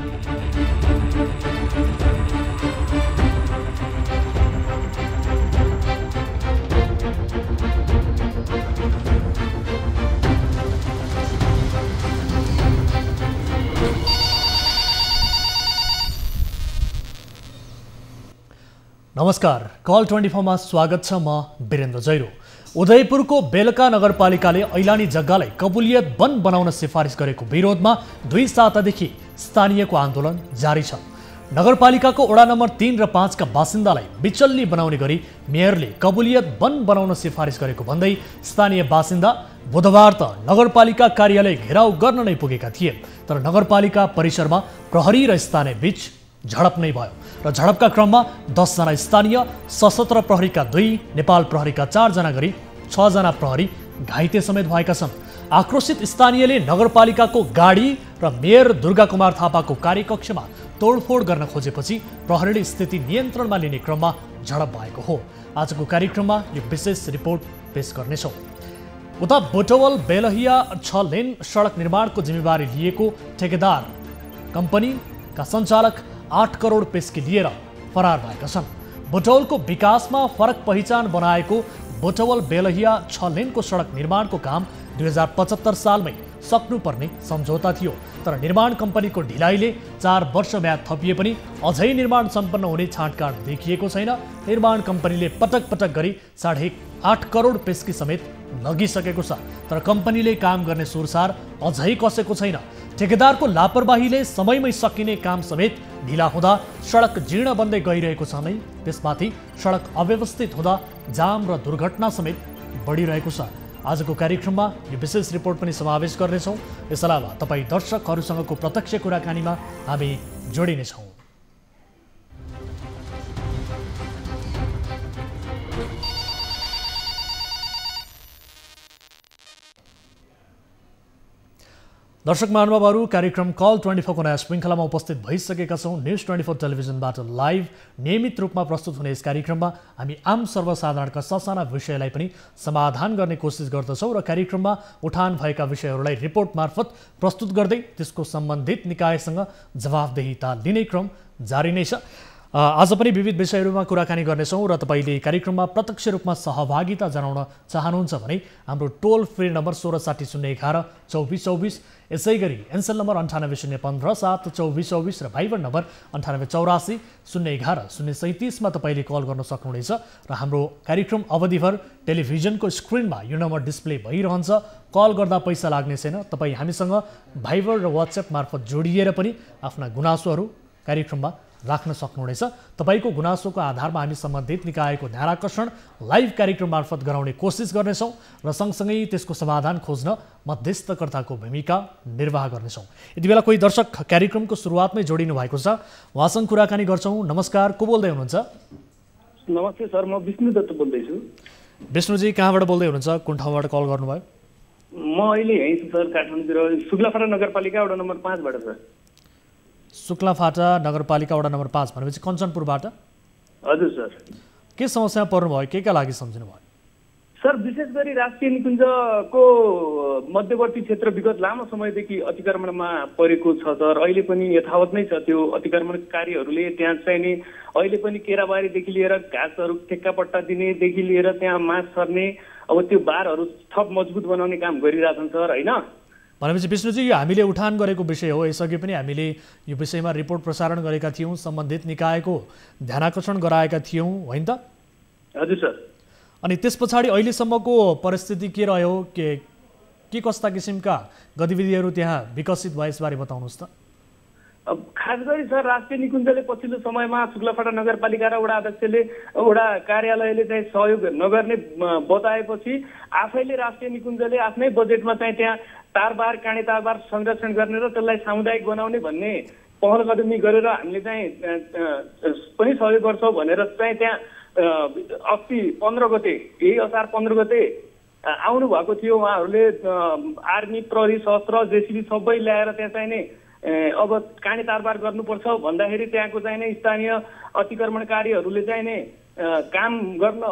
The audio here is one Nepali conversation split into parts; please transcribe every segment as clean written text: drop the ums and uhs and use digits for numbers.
नमस्कार, कल 24 मा स्वागत छ। म वीरेन्द्र जैरो। उदयपुरको बेलका नगरपालिकाले ऐलानी जग्गालाई कबुलियत वन बनाउन सिफारिस गरेको विरोधमा 2 सातादेखि स्थानीयको आन्दोलन जारी छ। नगरपालिकाको वडा नम्बर 3 र 5 का बासिन्दालाई बिचल्ली बनाउने गरी मेयरले कबुलियत वन बनाउन सिफारिस गरेको भन्दै स्थानीय बासिन्दा बुधबार त नगरपालिका कार्यालय घेराउ गर्न नै पुगेका थिए। तर नगरपालिका परिसरमा प्रहरी र स्थानीय बीच झडप नै भयो र झडपका क्रममा 10 जना स्थानीय, सशस्त्र प्रहरीका 2, नेपाल प्रहरीका 4 जना गरी 6 जना प्रहरी घाइते समेत भएका छन्। आक्रोशित स्थानीयले नगरपालिकाको गाडी र मेयर दुर्गा कुमार थापाको कार्यकक्षमा तोडफोड गर्न खोजेपछि प्रहरीले स्थिति नियन्त्रणमा लिने क्रममा झडप भएको हो। आजको कार्यक्रममा यो विशेष रिपोर्ट पेश गर्नेछौँ। उता बुटवल बेलहिया 6 लेन सडक निर्माणको जिम्मेवारी लिएको ठेकेदार कम्पनीका सञ्चालक 8 करोड पेस्की लिएर फरार भएका छन्। बुटवलको विकासमा फरक पहिचान बनाएको बुटवल बेलहिया 6 लेनको सडक निर्माणको काम 2075 सालमै सक्नुपर्ने सम्झौता थियो। तर निर्माण कम्पनीको ढिलाइले 4 वर्ष म्याद थपिए पनि अझै निर्माण सम्पन्न हुने छाँटकाँट देखिएको छैन। निर्माण कम्पनीले पटक पटक गरी 8.5 करोड पेस्की समेत लगिसकेको छ। तर कम्पनीले काम गर्ने सुरसार अझै कसेको छैन। ठेकेदारको लापरवाहीले समयमै सकिने काम समेत ढिला हुँदा सडक जीर्ण बन्दै गइरहेको छ नै त्यसमाथि सडक अव्यवस्थित हुँदा जाम र दुर्घटना समेत बढिरहेको छ। आजको कार्यक्रममा यो विशेष रिपोर्ट पनि समावेश गर्नेछौँ। यस अलावा तपाईँ दर्शकहरूसँगको प्रत्यक्ष कुराकानीमा हामी जोडिनेछौँ। दर्शक महानुभावहरू, कार्यक्रम कल 24 को नयाँ श्रृङ्खलामा उपस्थित भइसकेका छौँ। न्युज 24 टेलिभिजनबाट लाइभ नियमित रूपमा प्रस्तुत हुने यस कार्यक्रममा हामी आम सर्वसाधारणका ससाना विषयलाई पनि समाधान गर्ने कोसिस गर्दछौँ र कार्यक्रममा उठान भएका विषयहरूलाई रिपोर्ट मार्फत प्रस्तुत गर्दै त्यसको सम्बन्धित निकायसँग जवाफदेहिता लिने क्रम जारी नै छ। आज पनि विविध विषयहरूमा कुराकानी गर्नेछौँ र तपाईँले कार्यक्रममा प्रत्यक्ष रूपमा सहभागिता जनाउन चाहनुहुन्छ भने हाम्रो टोल फ्री नम्बर 166011 2424, यसै गरी एनसेल नम्बर 980157 2424 र भाइबर नम्बर 9884 011 037 मा तपाईँले कल गर्न सक्नुहुनेछ र हाम्रो कार्यक्रम अवधिभर टेलिभिजनको स्क्रिनमा यो नम्बर डिस्प्ले भइरहन्छ। कल गर्दा पैसा लाग्ने छैन। तपाईँ हामीसँग भाइबर र वाट्सएप मार्फत जोडिएर पनि आफ्ना गुनासोहरू कार्यक्रममा राख्न सक्नुहुनेछ। तपाईँको गुनासोको आधारमा हामी सम्बन्धित निकायको ध्यानाकर्षण लाइभ कार्यक्रम मार्फत गराउने कोसिस गर्नेछौँ र सँगसँगै त्यसको समाधान खोज्न मध्यस्थकर्ताको भूमिका निर्वाह गर्नेछौँ। यति बेला कोही दर्शक कार्यक्रमको सुरुवातमै जोडिनु भएको छ, उहाँसँग कुराकानी गर्छौँ। नमस्कार, को बोल्दै हुनुहुन्छ? नमस्ते सर, म विष्णु दत्त बोल्दैछु। विष्णुजी, कहाँबाट बोल्दै हुनुहुन्छ? कुन ठाउँबाट कल गर्नुभयो? म अहिले यहीँ छु सर, काठमाडौँतिर शुक्लाफाटा नगरपालिका वडा नम्बर 5 बाट सर। शुक्लाफाटा नगरपालिका वडा नम्बर 5 भनेपछि कञ्चनपुरबाट? हजुर सर। के समस्या पर्नुभयो, के का लागि सम्झिनु भयो? सर, विशेष गरी राष्ट्रिय निकुञ्जको मध्यवर्ती क्षेत्र विगत लामो समयदेखि अतिक्रमणमा परेको छ सर। अहिले पनि यथावत नै छ। त्यो अतिक्रमणकारीहरूले त्यहाँ चाहिने अहिले पनि केराबारीदेखि लिएर घाँसहरू ठेक्कापट्टा दिनेदेखि लिएर त्यहाँ मास सर्ने, अब त्यो बारहरू थप मजबुत बनाउने काम गरिरहेछन् सर, होइन? भनेपछि विष्णुजी, यो हामीले उठान गरेको विषय हो। यसअघि पनि हामीले यो विषयमा रिपोर्ट प्रसारण गरेका थियौँ, सम्बन्धित निकायको ध्यानाकर्षण गराएका थियौँ, होइन त? हजुर सर। अनि त्यस पछाडि अहिलेसम्मको परिस्थिति के रह्यो, के कस्ता किसिमका गतिविधिहरू त्यहाँ विकसित भए यसबारे बताउनुहोस् त। खास गरी सर, राष्ट्रिय निकुञ्जले पछिल्लो समयमा शुक्लाफाटा नगरपालिका र वडा अध्यक्षले वडा कार्यालयले चाहिँ सहयोग नगर्ने बताएपछि आफैले राष्ट्रिय निकुञ्जले आफ्नै बजेटमा चाहिँ त्यहाँ तारबार, काँडे तारबार संरक्षण गर्ने र त्यसलाई सामुदायिक बनाउने भन्ने पहल कदमी गरेर हामीले चाहिँ पनि सहयोग गर्छौँ भनेर चाहिँ त्यहाँ अस्ति 15 गते, यही असार 15 गते आउनु भएको थियो। उहाँहरूले आर्मी, प्रहरी, शस्त्र, जेसीबी सबै ल्याएर त्यहाँ चाहिने अब काँडे तारबार गर्नुपर्छ भन्दाखेरि त्यहाँको चाहिने स्थानीय अतिक्रमणकारीहरूले चाहिने काम गर्न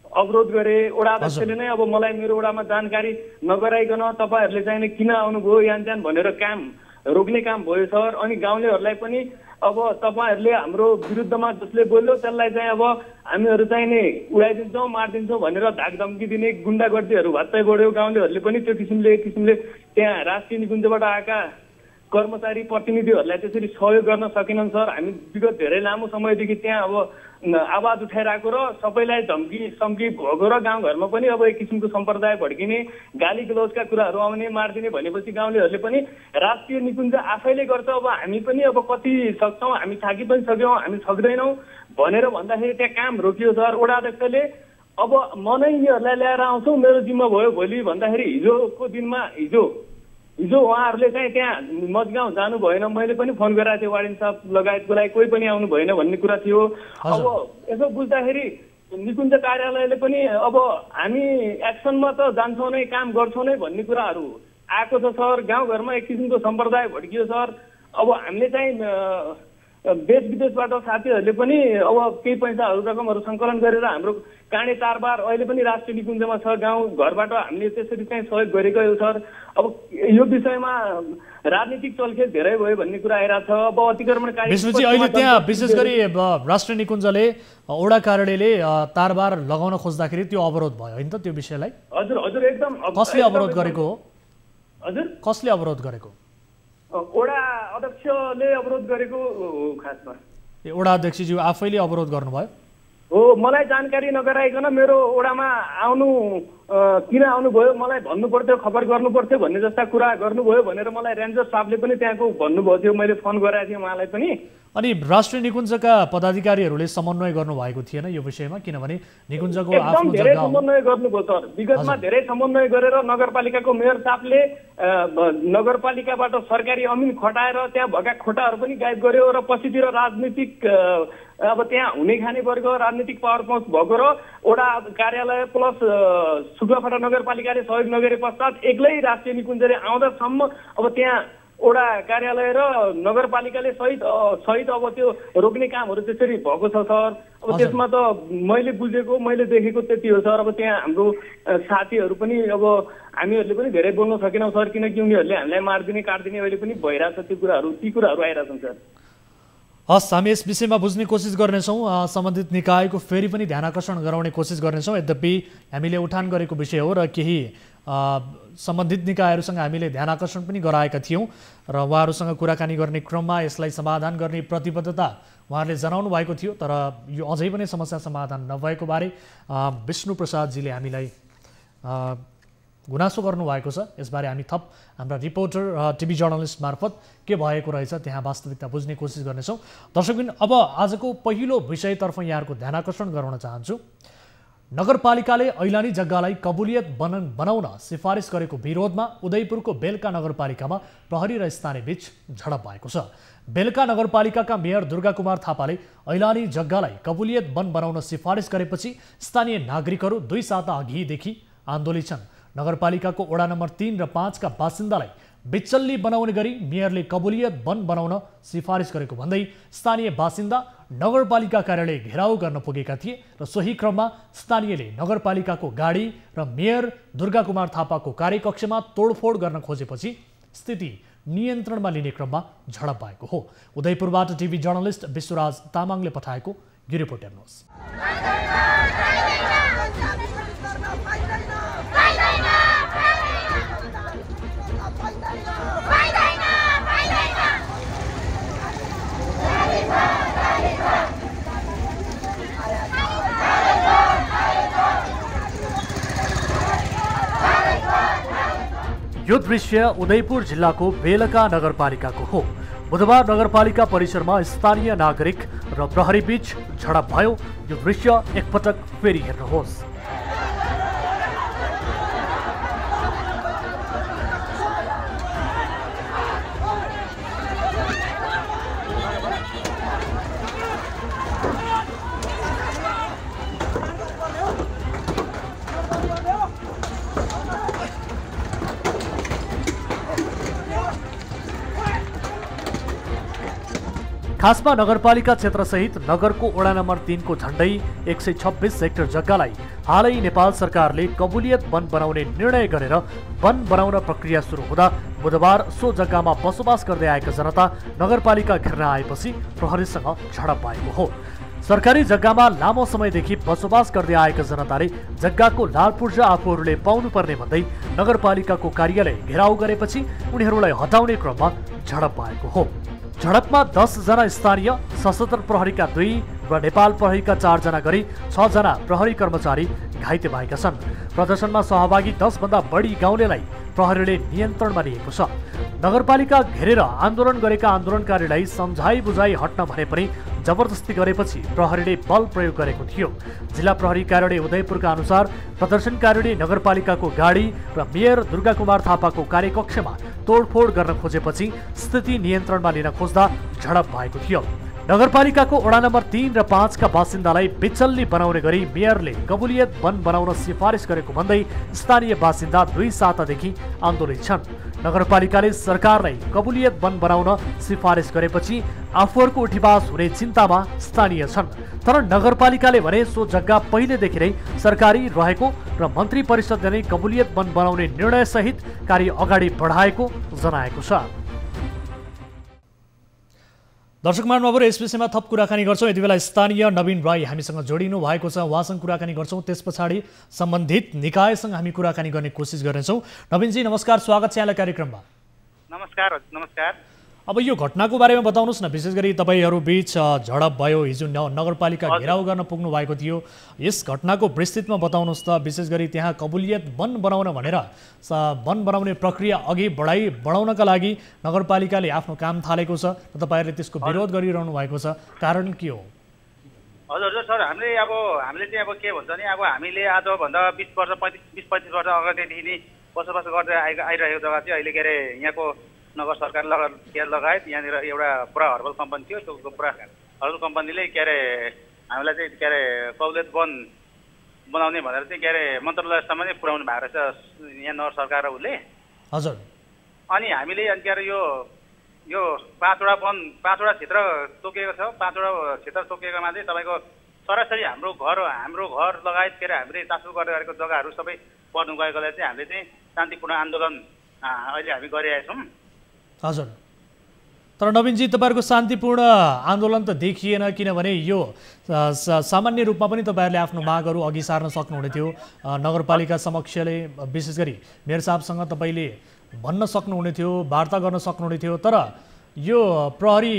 अवरोध गरे। वडा अध्यक्षले नै अब मलाई मेरो वडामा जानकारी नगराइकन तपाईँहरूले चाहिने किन आउनुभयो यान त्यान भनेर काम रोक्ने काम भयो सर। अनि गाउँलेहरूलाई पनि अब तपाईँहरूले हाम्रो विरुद्धमा जसले बोल्यो त्यसलाई चाहिँ अब हामीहरू चाहिँ नि उडाइदिन्छौँ मारिदिन्छौँ भनेर धाकधम्की दिने गुन्डागर्दीहरू भत्तै बढ्यो। गाउँलेहरूले पनि त्यो किसिमले त्यहाँ राष्ट्रिय निकुञ्जबाट आएका कर्मचारी प्रतिनिधिहरूलाई त्यसरी सहयोग गर्न सकेनन् सर। हामी विगत धेरै लामो समयदेखि त्यहाँ अब आवाज उठाइरहेको र सबैलाई धम्की सम्की भएको र गाउँघरमा पनि अब एक किसिमको सम्प्रदाय भड्किने गाली गलौजका कुराहरू आउने मारिदिने भनेपछि गाउँलेहरूले पनि राष्ट्रिय निकुञ्ज आफैले गर्छ, अब हामी पनि अब कति सक्छौँ, हामी थाकि पनि सक्यौँ, हामी सक्दैनौँ भनेर भन्दाखेरि त्यहाँ काम रोकियो सर। वडा अध्यक्षले अब म नै यिनीहरूलाई ल्याएर आउँछु, मेरो जिम्मा भयो भोलि भन्दाखेरि हिजोको दिनमा हिजो उहाँहरूले चाहिँ त्यहाँ मजगाउँ जानु भएन। मैले पनि फोन गराएको थिएँ वार्डन साहब लगायतकोलाई, कोही पनि आउनु भएन भन्ने कुरा थियो। अब यसो बुझ्दाखेरि निकुञ्ज कार्यालयले पनि अब हामी एक्सनमा त जान्छौँ नै, काम गर्छौँ नै भन्ने कुराहरू आएको छ सर। गाउँघरमा एक किसिमको सम्प्रदाय भड्कियो सर। अब हामीले चाहिँ देश विदेशबाट साथीहरूले पनि अब केही पैसाहरू रकमहरू सङ्कलन गरेर हाम्रो काँडे तारबार अहिले पनि राष्ट्रिय निकुञ्जमा छ। गाउँ घरबाट हामीले त्यसरी चाहिँ सहयोग गरेको हो सर। अब यो विषयमा राजनीतिक चलखेल धेरै भयो भन्ने कुरा आइरहेको छ। अब अतिक्रमणकारी विष्णुजी अहिले त्यहाँ विशेष गरी राष्ट्रिय निकुञ्जले वडा कार्यालयले तारबार लगाउन खोज्दाखेरि त्यो अवरोध भयो होइन त त्यो विषयलाई? हजुर हजुर एकदम। कसले अवरोध गरेको हो? हजुर कसले अवरोध गरेको? वडा अध्यक्षले अवरोध गरेको हो खासमा। ए वडा अध्यक्षज्यू आफैले अवरोध गर्नुभयो? हो, मलाई जानकारी नगराइकन मेरो वडामा आउनु किन आउनुभयो मलाई भन्नु पर्थ्यो, खबर गर्नु पर्थ्यो भन्ने जस्ता कुरा गर्नुभयो भनेर मलाई रेन्जर साहबले पनि त्यहाँको भन्नुभएको थियो। मैले फोन गराएको थिएँ उहाँलाई पनि। अनि राष्ट्रिय निकुञ्जका पदाधिकारीहरूले समन्वय गर्नुभएको थिएन यो विषयमा? किनभने निकुञ्जको एकदम आफ्नो धेरै जग्गा समन्वय गर्नुभयो सर। विगतमा धेरै समन्वय गरेर नगरपालिकाको मेयर साहबले नगरपालिकाबाट सरकारी अमिन खटाएर त्यहाँ भएका खोटाहरू पनि गायब गर्यो र पछितिर राजनीतिक अब त्यहाँ हुने खाने वर्ग राजनीतिक पावर पहुँच भएको र वडा कार्यालय प्लस शुक्लाफाटा नगरपालिकाले सहयोग नगरे पश्चात एक्लै राष्ट्रिय निकुञ्जले आउँदासम्म अब त्यहाँ वडा कार्यालय र नगरपालिकाले सहित अब त्यो रोक्ने कामहरू त्यसरी भएको छ सर। अब त्यसमा त मैले बुझेको मैले देखेको त्यति हो सर। अब त्यहाँ हाम्रो साथीहरू पनि अब हामीहरूले पनि धेरै बोल्न सकेनौँ सर, किनकि उनीहरूले हामीलाई मारिदिने काट्दिने अहिले पनि भइरहेछ। त्यो कुराहरू ती कुराहरू आइरहेछन् सर। हस्, हामी यस विषयमा बुझ्ने कोसिस गर्नेछौँ। सम्बन्धित निकायको फेरि पनि ध्यान आकर्षण गराउने कोसिस गर्नेछौँ। यद्यपि हामीले उठान गरेको विषय हो र केही सम्बन्धित निकायहरूसँग हामीले ध्यान आकर्षण पनि गराएका थियौँ र उहाँहरूसँग कुराकानी गर्ने क्रममा यसलाई समाधान गर्ने प्रतिबद्धता उहाँहरूले जनाउनु भएको थियो। तर यो अझै पनि समस्या समाधान नभएको बारे विष्णु प्रसादजीले हामीलाई गुनासो गर्नुभएको छ। यसबारे हामी थप हाम्रा रिपोर्टर टिभी जर्नलिस्ट मार्फत के भएको रहेछ त्यहाँ वास्तविकता बुझ्ने कोसिस गर्नेछौँ। दर्शकबिन, अब आजको पहिलो विषयतर्फ यहाँहरूको ध्यान आकर्षण गराउन चाहन्छु। नगरपालिकाले ऐलानी जग्गालाई कबुलियत बनाउन सिफारिस गरेको विरोधमा उदयपुरको बेलका नगरपालिकामा प्रहरी र स्थानीय बीच झडप भएको छ। बेलका नगरपालिकाका मेयर दुर्गा कुमार थापाले ऐलानी जग्गालाई कबुलियत बनाउन सिफारिस गरेपछि स्थानीय नागरिकहरू 2 साता अघिदेखि आन्दोलित छन्। नगरपालिकाको वडा नम्बर 3 र 5 का बासिन्दालाई बिचल्ली बनाउने गरी मेयरले कबुलियत बनाउन सिफारिस गरेको भन्दै स्थानीय बासिन्दा नगरपालिका कार्यालय घेराउ गर्न पुगेका थिए र सोही क्रममा स्थानीयले नगरपालिकाको गाडी र मेयर दुर्गा कुमार थापाको कार्यकक्षमा तोडफोड गर्न खोजेपछि स्थिति नियन्त्रणमा लिने क्रममा झडप भएको हो। उदयपुरबाट टिभी जर्नलिस्ट विश्वराज तामाङले पठाएको यो रिपोर्ट हेर्नुहोस्। यो दृश्य उदयपुर जिल्लाको बेलका नगरपालिकाको हो। बुधबार नगरपालिका परिसरमा स्थानीय नागरिक र प्रहरी बीच झडप भयो। यो दृश्य एकपटक फेरि हेर्नुहोस्। खासमा नगरपालिका क्षेत्रसहित नगरको वडा नम्बर 3 को झण्डै 126 हेक्टर जग्गालाई हालै नेपाल सरकारले कबुलियत वन बनाउने निर्णय गरेर वन बनाउन प्रक्रिया सुरु हुँदा बुधबार सो जग्गामा बसोबास गर्दै आएका जनता नगरपालिका घेर्न आएपछि प्रहरीसँग झडप भएको हो। सरकारी जग्गामा लामो समयदेखि बसोबास गर्दै आएका जनताले जग्गाको लाल पूर्जा आफूहरूले पाउनुपर्ने भन्दै नगरपालिकाको कार्यालय घेराउ गरेपछि उनीहरूलाई हटाउने क्रममा झडप भएको हो। झडपमा 10 जना स्थानीय, सशस्त्र प्रहरीका 2 र नेपाल प्रहरीका 4 जना गरी 6 जना प्रहरी कर्मचारी घाइते भएका छन्। प्रदर्शनमा सहभागी 10 भन्दा बढी गाउँलेलाई प्रहरीले नियन्त्रणमा लिएको छ। नगरपालिका घेरेर आन्दोलन गरेका आन्दोलनकारीलाई सम्झाइ बुझाइ हट्न भने पनि जबरजस्ती गरेपछि प्रहरीले बल प्रयोग गरेको थियो। जिल्ला प्रहरी कार्यालय उदयपुरका अनुसार प्रदर्शनकारीले नगरपालिकाको गाडी र मेयर दुर्गा कुमार थापाको कार्यकक्षमा तोडफोड गर्न खोजेपछि स्थिति नियन्त्रणमा लिन खोज्दा झडप भएको थियो। नगरपालिकाको वडा नम्बर 3 र 5 का बासिन्दालाई बिचल्ली बनाउने गरी मेयरले कबुलियत वन बनाउन सिफारिस गरेको भन्दै स्थानीय बासिन्दा 2 सातादेखि आन्दोलित छन्। नगरपालिकाले सरकारलाई कबुलियत वन बनाउन सिफारिस गरेपछि आफूहरूको उठिवास हुने चिन्तामा स्थानीय छन्। तर नगरपालिकाले भने सो जग्गा पहिलेदेखि नै सरकारी रहेको र मन्त्री परिषदले नै कबुलियत वन बनाउने निर्णयसहित कार्य अगाडि बढाएको जनाएको छ। दर्शक महानुभावहरू, यस विषयमा थप कुराकानी गर्छौँ। यति बेला स्थानीय नवीन राई हामीसँग जोडिनु भएको छ, उहाँसँग कुराकानी गर्छौँ। त्यस पछाडि सम्बन्धित निकायसँग हामी कुराकानी गर्ने कोसिस गर्नेछौँ। नवीनजी नमस्कार, स्वागत छ यहाँलाई कार्यक्रममा। नमस्कार। नमस्कार। अब यो घटनाको बारेमा बताउनुहोस् न, विशेष गरी तपाईँहरू बीच झडप भयो, हिजो नगरपालिका घेराउ गर्न पुग्नु भएको थियो। यस घटनाको विस्तृतमा बताउनुहोस् त, विशेष गरी त्यहाँ कबुलियत वन बनाउन भनेर वन बनाउने प्रक्रिया अघि बढाउनका लागि नगरपालिकाले आफ्नो काम थालेको छ र तपाईँहरूले त्यसको विरोध गरिरहनु भएको छ, कारण के हो? हजुर सर, हामीले चाहिँ अब के भन्छ नि, अब हामीले आजभन्दा 20-25 वर्ष अगाडिदेखि नै बसोबास गर्दै आइरहेको जग्गा चाहिँ अहिले के अरे यहाँको नगर सरकार लगायत यहाँनिर एउटा पुरा हर्बल कम्पनी थियो। त्यो पुरा हर्बल कम्पनीले के अरे हामीलाई चाहिँ के अरे कबुलियत वन बनाउने भनेर चाहिँ के अरे मन्त्रालयसम्म नै पुर्याउनु भएको रहेछ यहाँ नगर सरकार र उसले। हजुर। अनि हामीले अनि के अरे यो 5वटा क्षेत्र तोकिएको छ। 5वटा क्षेत्र तोकिएकोमा चाहिँ तपाईँको सरासरी हाम्रो घर लगायत के अरे हामीले चासो गर्दै गरेको जग्गाहरू सबै पर्नु गएकोलाई चाहिँ हामीले चाहिँ शान्तिपूर्ण आन्दोलन अहिले हामी गरिरहेका छौँ। हजुर। तर नवीनजी, तपाईँहरूको शान्तिपूर्ण आन्दोलन त देखिएन, किनभने यो सामान्य रूपमा पनि तपाईँहरूले आफ्नो मागहरू अघि सार्न सक्नुहुने थियो। नगरपालिका समक्षले विशेष गरी मेयर साहबसँग तपाईँले भन्न सक्नुहुने थियो, वार्ता गर्न सक्नुहुने थियो। तर यो प्रहरी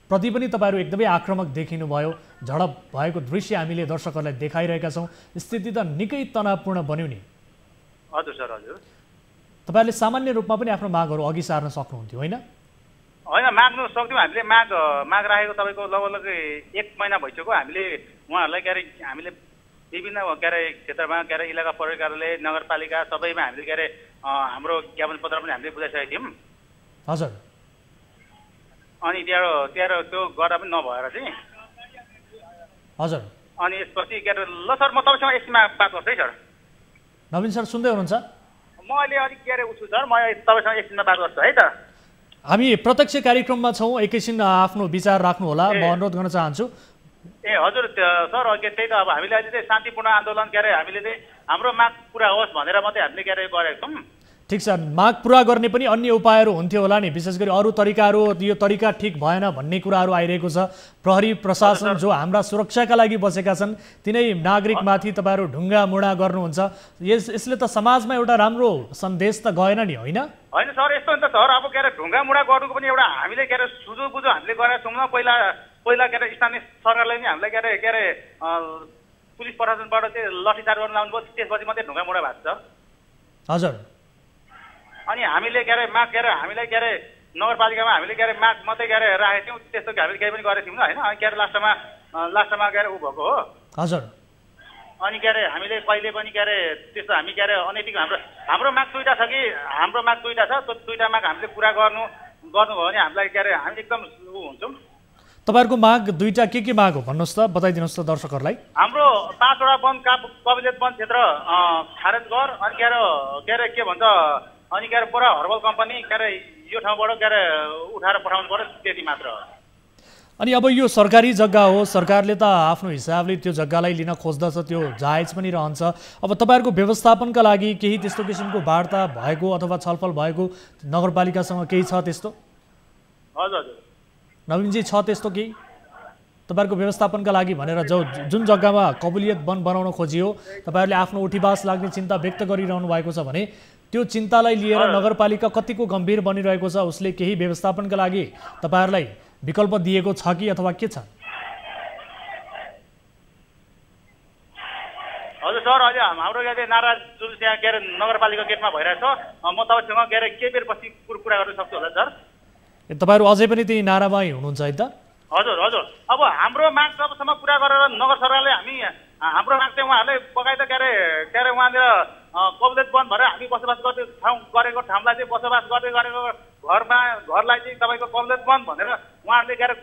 प्रति पनि तपाईँहरू एकदमै आक्रामक देखिनुभयो। झडप भएको दृश्य हामीले दर्शकहरूलाई देखाइरहेका छौँ। स्थिति त निकै तनावपूर्ण बन्यो नि। हजुर सर, हजुर। तपाईँहरूले सामान्य रूपमा पनि आफ्नो मागहरू अघि सार्न सक्नुहुन्थ्यो, होइन? होइन, माग्नु सक्थ्यौँ। हामीले माग राखेको तपाईँको लगभग 1 महिना भइसक्यो। हामीले उहाँहरूलाई के अरे हामीले विभिन्न के अरे क्षेत्रमा के अरे इलाका प्रहरी कार्यालय, नगरपालिका सबैमा हामीले के अरे हाम्रो ज्ञापन पत्र पनि हामीले बुझाइसकेका थियौँ। हजुर। अनि त्यहाँ त्यो गर्दा पनि नभएर चाहिँ हजुर। अनि यसपछि के अरे ल सर, म तपाईँसँग एकछिनमा बात गर्छु है सर। नवीन सर सुन्दै हुनुहुन्छ? म अहिले अलिक के अरे उसु सर, म तपाईँसँग एकछिनमा बात गर्छु है त। हामी प्रत्यक्ष कार्यक्रममा छौँ, एकैछिन आफ्नो विचार राख्नुहोला, म अनुरोध गर्न चाहन्छु। ए हजुर सर, त्यही त अब हामीले अहिले चाहिँ शान्तिपूर्ण आन्दोलन के अरे हामीले चाहिँ हाम्रो माग पुरा होस् भनेर मात्रै हामीले के अरे गरेको छौँ। ठिक छ, माग पुरा गर्ने पनि अन्य उपायहरू हुन्थ्यो होला नि, विशेष गरी अरू तरिकाहरू, यो तरिका ठिक भएन भन्ने कुराहरू आइरहेको छ। प्रहरी प्रशासन जो हाम्रा सुरक्षाका लागि बसेका छन् तिनै नागरिकमाथि तपाईँहरू ढुङ्गा मुढा गर्नुहुन्छ। यसले त समाजमा एउटा राम्रो सन्देश त गएन नि, होइन? होइन सर, यस्तो नि त सर, अब के अरे ढुङ्गा मुढा गर्नुको पनि एउटा हामीले के अरे सुझो बुझो हामीले गरेका छौँ न। पहिला के अरे स्थानीय सरकारले नि हामीलाई के अरे पुलिस प्रशासनबाट चाहिँ लाठीचार्ज गर्न लाउनु भयो, त्यसपछि मात्रै ढुङ्गा मुढा भएको छ। हजुर। अनि हामीले के अरे माग के अरे हामीलाई के अरे नगरपालिकामा हामीले के अरे माग मात्रै के अरे राखेको थियौँ, त्यस्तो हामीले केही पनि गरेको थियौँ होइन। के अरे लास्टमा के अरे ऊ भएको हो। हजुर। अनि के अरे हामीले कहिले पनि के अरे त्यस्तो हामी के अरे अनैतिक हाम्रो माग दुईवटा छ कि हाम्रो माग दुईवटा छ। त्यो दुईवटा माग हामीले पुरा गर्नुभयो भने हामीलाई के अरे हामी एकदम ऊ हुन्छौँ। तपाईँहरूको माग दुईवटा के माग हो भन्नुहोस् त, बताइदिनुहोस् त दर्शकहरूलाई। हाम्रो 5वटा वन कबुलियत वन क्षेत्र खारेज गर, अनि के अरे के भन्छ, अनि के अरे पुरा हर्बल कम्पनी के अरे यो ठाउँबाट के अरे उठाएर पठाउनु पर्यो त्यति मात्र हो। अनि अब यो सरकारी जग्गा हो, सरकारले त आफ्नो हिसाबले त्यो जग्गालाई लिन खोज्दछ, त्यो जायज पनि रहन्छ। अब तपाईँहरूको व्यवस्थापनका लागि केही त्यस्तो किसिमको वार्ता भएको अथवा छलफल भएको नगरपालिकासँग केही छ त्यस्तो? हजुर हजुर नवीनजी, छ त्यस्तो केही तपाईँहरूको व्यवस्थापनका लागि भनेर जुन जग्गामा कबुलियत वन बनाउन खोजियो तपाईँहरूले आफ्नो उठीबास लाग्ने चिन्ता व्यक्त गरिरहनु भएको छ भने त्यो चिन्तालाई लिएर नगरपालिका कतिको गम्भीर बनिरहेको छ, उसले केही व्यवस्थापनका लागि तपाईँहरूलाई विकल्प दिएको छ कि अथवा के छ? हजुर सर, अहिले हाम्रो नारा जुन त्यहाँ के अरे नगरपालिका गेटमा भइरहेछ, म तपाईँसँग के अरे केही बेरपछि कुरा गर्न सक्छु होला सर। तपाईँहरू अझै पनि त्यही नारामै हुनुहुन्छ है त? हजुर हजुर, अब हाम्रो माग जबसम्म पुरा गरेर नगर सरकारले हाम्रो माग चाहिँ उहाँहरूले बगाइदा के अरे उहाँले कबुलियत वन भएर हामी बसोबास गर्ने गरेको ठाउँलाई चाहिँ बसोबास गर्दै गरेको घरलाई चाहिँ तपाईँको कबुलियत वन भनेर उहाँहरूले के अरे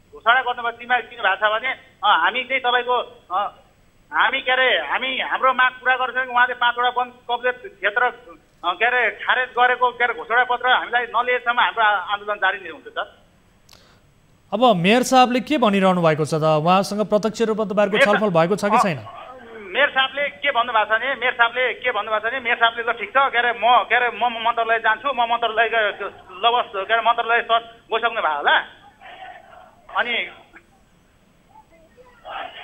घोषणा गर्नुभयो, दिनु भएको छ भने हामी चाहिँ तपाईँको हामी के अरे हाम्रो माग पुरा गर्छौँ। उहाँले 5वटा वन कबुलियत क्षेत्र के अरे खारेज गरेको के अरे घोषणा पत्र हामीलाई नलिएसम्म हाम्रो आन्दोलन जारी नै हुन्छ सर। अब मेयर साहबले के भनिरहनु भएको छ त? उहाँसँग प्रत्यक्ष रूपमा तपाईँहरूको छलफल भएको छ कि छैन? मेयर साहबले के भन्नुभएको छ भने मेयर साहबले त ठिक छ के अरे म मन्त्रालय जान्छु, म मन्त्रालय लगभग के अरे मन्त्रालय सर गइसक्नु भयो होला, अनि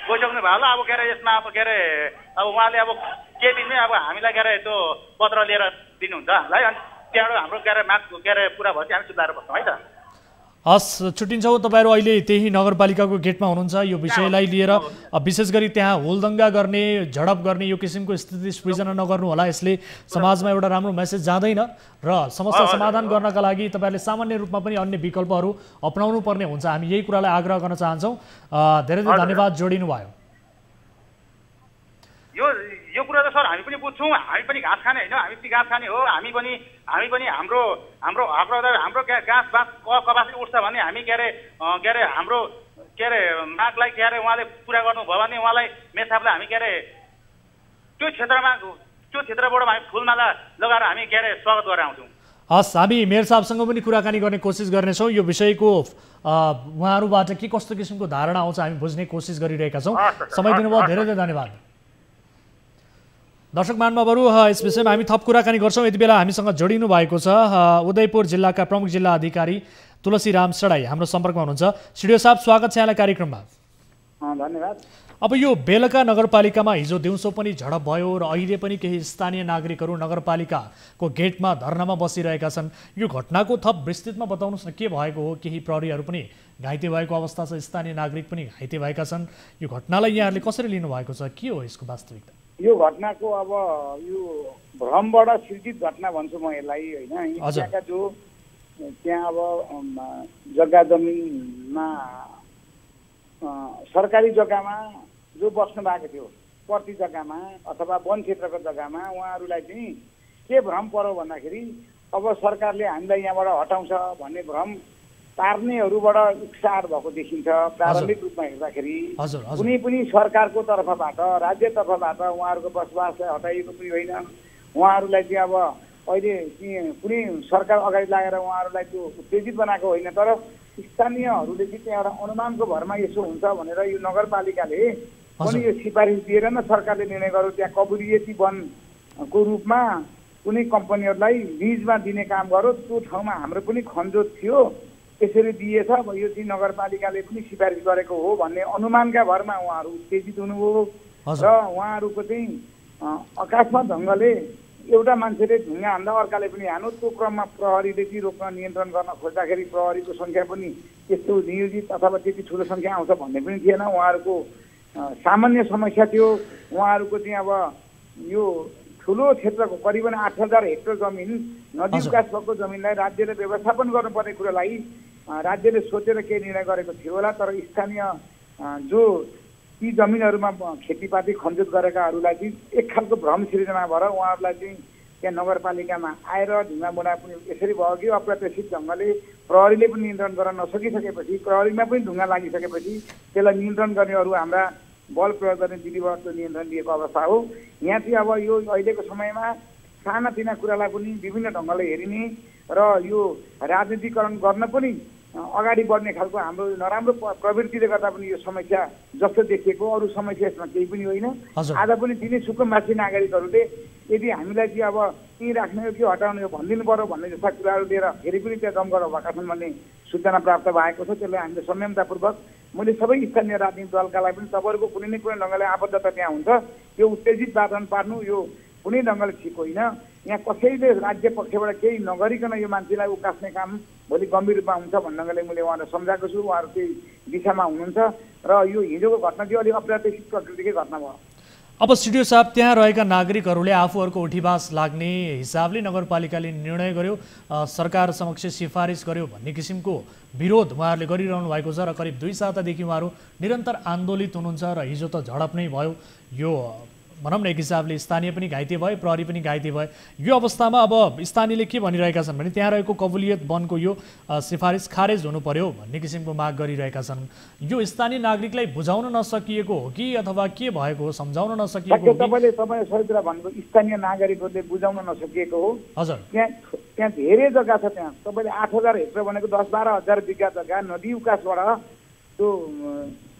गइसक्नु भयो होला। अब के अरे यसमा अब के अरे अब उहाँले अब के दिनमै अब हामीलाई के अरे त्यो पत्र लिएर दिनुहुन्छ हामीलाई, अनि त्यहाँबाट हाम्रो के अरे माग के अरे पुरा भएपछि हामी सुधारेर बस्छौँ है त। हस्, छुट्टिन्छौँ। तपाईँहरू अहिले त्यही नगरपालिकाको गेटमा हुनुहुन्छ। यो विषयलाई लिएर विशेष गरी त्यहाँ हुलदङ्गा गर्ने, झडप गर्ने यो किसिमको स्थिति सृजना नगर्नु होला। यसले समाजमा एउटा राम्रो मेसेज जाँदैन र समस्या समाधान गर्नका लागि तपाईँहरूले सामान्य रूपमा पनि अन्य विकल्पहरू अपनाउनु पर्ने हुन्छ। हामी यही कुरालाई आग्रह गर्न चाहन्छौँ। धेरै धेरै धन्यवाद जोडिनु भयो। यो कुरा त सर हामी पनि बुझ्छौँ, हामी पनि घाँस खाने होइन, हामी पनि घाँस खाने हो। हामी पनि हाम्रो घाँस बाँस कपासी उठ्छ भने हामी के अरे हाम्रो के अरे मागलाई के अरे उहाँले पुरा गर्नुभयो भने उहाँलाई मेयर साहबले हामी के अरे त्यो क्षेत्रबाट हामी फुलमाला लगाएर हामी के अरे स्वागत गरेर आउँछौँ। हस्, हामी मेयर साहबसँग पनि कुराकानी गर्ने कोसिस गर्नेछौँ। यो विषयको उहाँहरूबाट के कस्तो किसिमको धारणा आउँछ हामी बुझ्ने कोसिस गरिरहेका छौँ। समय दिनुभयो, धेरै धेरै धन्यवाद। दर्शक महानुभावहरू, यस विषयमा हामी थप कुराकानी गर्छौँ। यति बेला हामीसँग जोडिनु भएको छ उदयपुर जिल्लाका प्रमुख जिल्ला अधिकारी तुलसीराम सडाई हाम्रो सम्पर्कमा हुनुहुन्छ। सिडिओ साहब, स्वागत छ यहाँलाई कार्यक्रममा। धन्यवाद। अब यो बेलका नगरपालिकामा हिजो दिउँसो पनि झडप भयो र अहिले पनि केही स्थानीय नागरिकहरू नगरपालिकाको गेटमा धरनामा बसिरहेका छन्। यो घटनाको थप विस्तृतमा बताउनुहोस् न, के भएको हो? केही प्रहरीहरू पनि घाइते भएको अवस्था छ, स्थानीय नागरिक पनि घाइते भएका छन्। यो घटनालाई यहाँहरूले कसरी लिनुभएको छ? के हो यसको वास्तविकता? यो घटनाको अब यो भ्रमबाट सृजित घटना भन्छु म यसलाई होइन। त्यहाँका जो त्यहाँ अब जग्गा जमिनमा सरकारी जग्गामा जो बस्नु भएको थियो प्रति जग्गामा अथवा वन क्षेत्रको जग्गामा उहाँहरूलाई चाहिँ के भ्रम पर्यो भन्दाखेरि अब सरकारले हामीलाई यहाँबाट हटाउँछ भन्ने भ्रम पार्नेहरूबाट उत्साह भएको देखिन्छ। प्रारम्भिक रूपमा हेर्दाखेरि कुनै पनि सरकारको तर्फबाट राज्य तर्फबाट उहाँहरूको बसोबासलाई हटाइएको पनि होइन। उहाँहरूलाई चाहिँ अब अहिले कुनै सरकार अगाडि लागेर उहाँहरूलाई त्यो उत्तेजित बनाएको होइन, तर स्थानीयहरूले चाहिँ त्यहाँ एउटा अनुमानको भरमा यसो हुन्छ भनेर यो नगरपालिकाले पनि यो सिफारिस दिएर न सरकारले निर्णय गर्यो त्यहाँ कबुलियती वनको रूपमा कुनै कम्पनीहरूलाई लिजमा दिने काम गर्यो। त्यो ठाउँमा हाम्रो पनि खनजोत थियो, यसरी दिएछ, यो चाहिँ नगरपालिकाले पनि सिफारिस गरेको हो भन्ने अनुमानका भरमा उहाँहरू उत्तेजित हुनुभयो र उहाँहरूको चाहिँ अकस्मात ढङ्गले एउटा मान्छेले ढुङ्गा हान्दा अर्काले पनि हान्यो। त्यो क्रममा प्रहरीले चाहिँ रोक्न नियन्त्रण गर्न खोज्दाखेरि प्रहरीको सङ्ख्या पनि त्यस्तो नियोजित अथवा त्यति ठुलो सङ्ख्या आउँछ भन्ने पनि थिएन। उहाँहरूको सामान्य समस्या थियो। उहाँहरूको चाहिँ अब यो ठुलो क्षेत्रको करिबन 8000 हेक्टर जमिन नदी विकास भएको जमिनलाई राज्यले व्यवस्थापन गर्नुपर्ने कुरालाई राज्यले सोचेर केही निर्णय गरेको थियो होला, तर स्थानीय जो ती जमिनहरूमा खेतीपाती खनजोत गरेकाहरूलाई चाहिँ एक खालको भ्रम सिर्जना भएर उहाँहरूलाई चाहिँ त्यहाँ नगरपालिकामा आएर ढुङ्गा मुढा पनि यसरी भयो कि अप्रत्याशित ढङ्गले प्रहरीले पनि नियन्त्रण गर्न नसकिसकेपछि, प्रहरीमा पनि ढुङ्गा लागिसकेपछि त्यसलाई नियन्त्रण गर्नेहरू हाम्रा बल प्रयोग गर्ने विधिवत नियन्त्रण दिएको अवस्था हो। यहाँ चाहिँ अब यो अहिलेको समयमा सानातिना कुरालाई पनि विभिन्न ढङ्गले हेरिने र यो राजनीतिकरण गर्न पनि अगाडि बढ्ने खालको हाम्रो नराम्रो प्रवृत्तिले गर्दा पनि यो समस्या जस्तो देखिएको अरू समस्या यसमा केही पनि होइन। आज पनि दिनै सुकुम्बासी नागरिकहरूले यदि हामीलाई चाहिँ अब के राख्ने हो के हटाउने हो भनिदिनु पर्यो भन्ने जस्ता कुराहरू लिएर फेरि पनि त्यहाँ जमघट भएका छन् भन्ने सूचना प्राप्त भएको छ। त्यसलाई हामीले संयमतापूर्वक मैले सबै स्थानीय राजनीतिक दलकालाई पनि तपाईँहरूको कुनै न कुनै ढङ्गले आबद्धता त्यहाँ हुन्छ, यो उत्तेजित वातावरण पार्नु यो कुनै ढङ्गले ठिक होइन। यहाँ कसैले राज्य पक्षबाट केही नगरिकन यो मान्छेलाई उकास्ने काम भोलि गम्भीर रूपमा हुन्छ भन्ने ढङ्गले मैले उहाँलाई सम्झाएको छु। उहाँहरू त्यही दिशामा हुनुहुन्छ र यो हिजोको घटना चाहिँ अलिक अप्राकृतिक प्रकृतिकै घटना भयो। अब सिडिओ साहब, त्यहाँ रहेका नागरिकहरूले आफूहरूको उठीबास लाग्ने हिसाबले नगरपालिकाले निर्णय गर्यो, सरकार समक्ष सिफारिस गर्यो भन्ने किसिमको विरोध उहाँहरूले गरिरहनु भएको छ र करिब 2 सातादेखि उहाँहरू निरन्तर आन्दोलित हुनुहुन्छ र हिजो त झडप नै भयो। यो भनौँ न एक हिसाबले स्थानीय पनि घाइते भए, प्रहरी पनि घाइते भए। यो अवस्थामा अब स्थानीयले के भनिरहेका छन् भने त्यहाँ रहेको कबुलियत वनको यो सिफारिस खारेज हुनु पर्यो भन्ने किसिमको माग गरिरहेका छन्। यो स्थानीय नागरिकलाई बुझाउन नसकिएको हो कि अथवा के भएको हो, सम्झाउन नसकिएको हो? तपाईँले सही कुरा भन्नुभयो, स्थानीय नागरिकहरूले बुझाउन नसकिएको हो। हजुर, त्यहाँ धेरै जग्गा छ। त्यहाँ तपाईँले 8,000 हेक्टर भनेको 10-12 हजार बिघा जग्गा नदी उकासबाट त्यो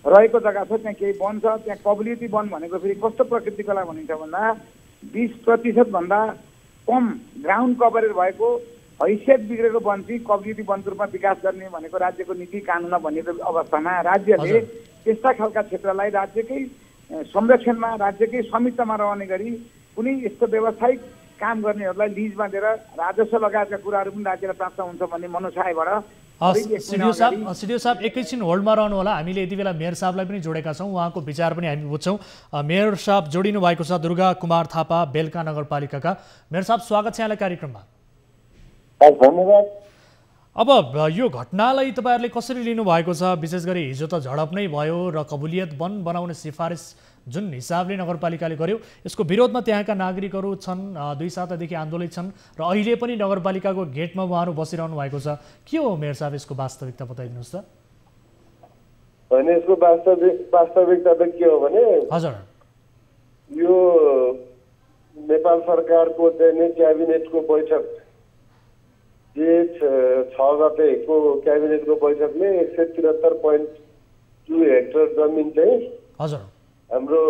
रहेको जग्गा छ। त्यहाँ केही वन छ। त्यहाँ कबुलियती वन भनेको फेरि कस्तो प्रकृतिकोलाई भनिन्छ भन्दा 20% भन्दा कम ग्राउन्ड कभरेज भएको हैसियत बिग्रेको वन चाहिँ कबुलियती वनको रूपमा विकास गर्ने भनेको राज्यको नीति कानुनमा भनिएको अवस्थामा राज्यले त्यस्ता खालका क्षेत्रलाई राज्यकै संरक्षणमा राज्यकै स्वामित्वमा रहने गरी कुनै यस्तो व्यावसायिक काम गर्नेहरूलाई लिजमा दिएर राजस्व लगायतका कुराहरू पनि राज्यलाई प्राप्त हुन्छ भन्ने मनोसायबाट सिडिओ साहब एकैछिन होल्डमा रहनु होला। हामीले यति बेला मेयर साहबलाई पनि जोडेका छौँ, उहाँको विचार पनि हामी बुझ्छौँ। मेयर साहब जोडिनु भएको छ, दुर्गा कुमार थापा, बेलका नगरपालिकाका। मेयर साहब, स्वागत छ यहाँलाई कार्यक्रममा। धन्यवाद। अब यो घटनालाई तपाईँहरूले कसरी लिनुभएको छ? विशेष गरी हिजो त झडप नै भयो र कबुलियत वन बनाउने सिफारिस जुन हिसाबले नगरपालिकाले गर्यो यसको विरोधमा त्यहाँका नागरिकहरू छन्, 2 सातादेखि आन्दोलित छन् र अहिले पनि नगरपालिकाको गेटमा उहाँहरू बसिरहनु भएको छ। के हो मेयर साहब यसको वास्तविकता बताइदिनुहोस् त। होइन, यसको वास्तविकता त के हो भने हजुर, यो नेपाल सरकारको चाहिँ क्याबिनेटको बैठक जेठ 6 गतेको क्याबिनेटको बैठकले 173.2 हेक्टर जमिन चाहिँ हजुर हाम्रो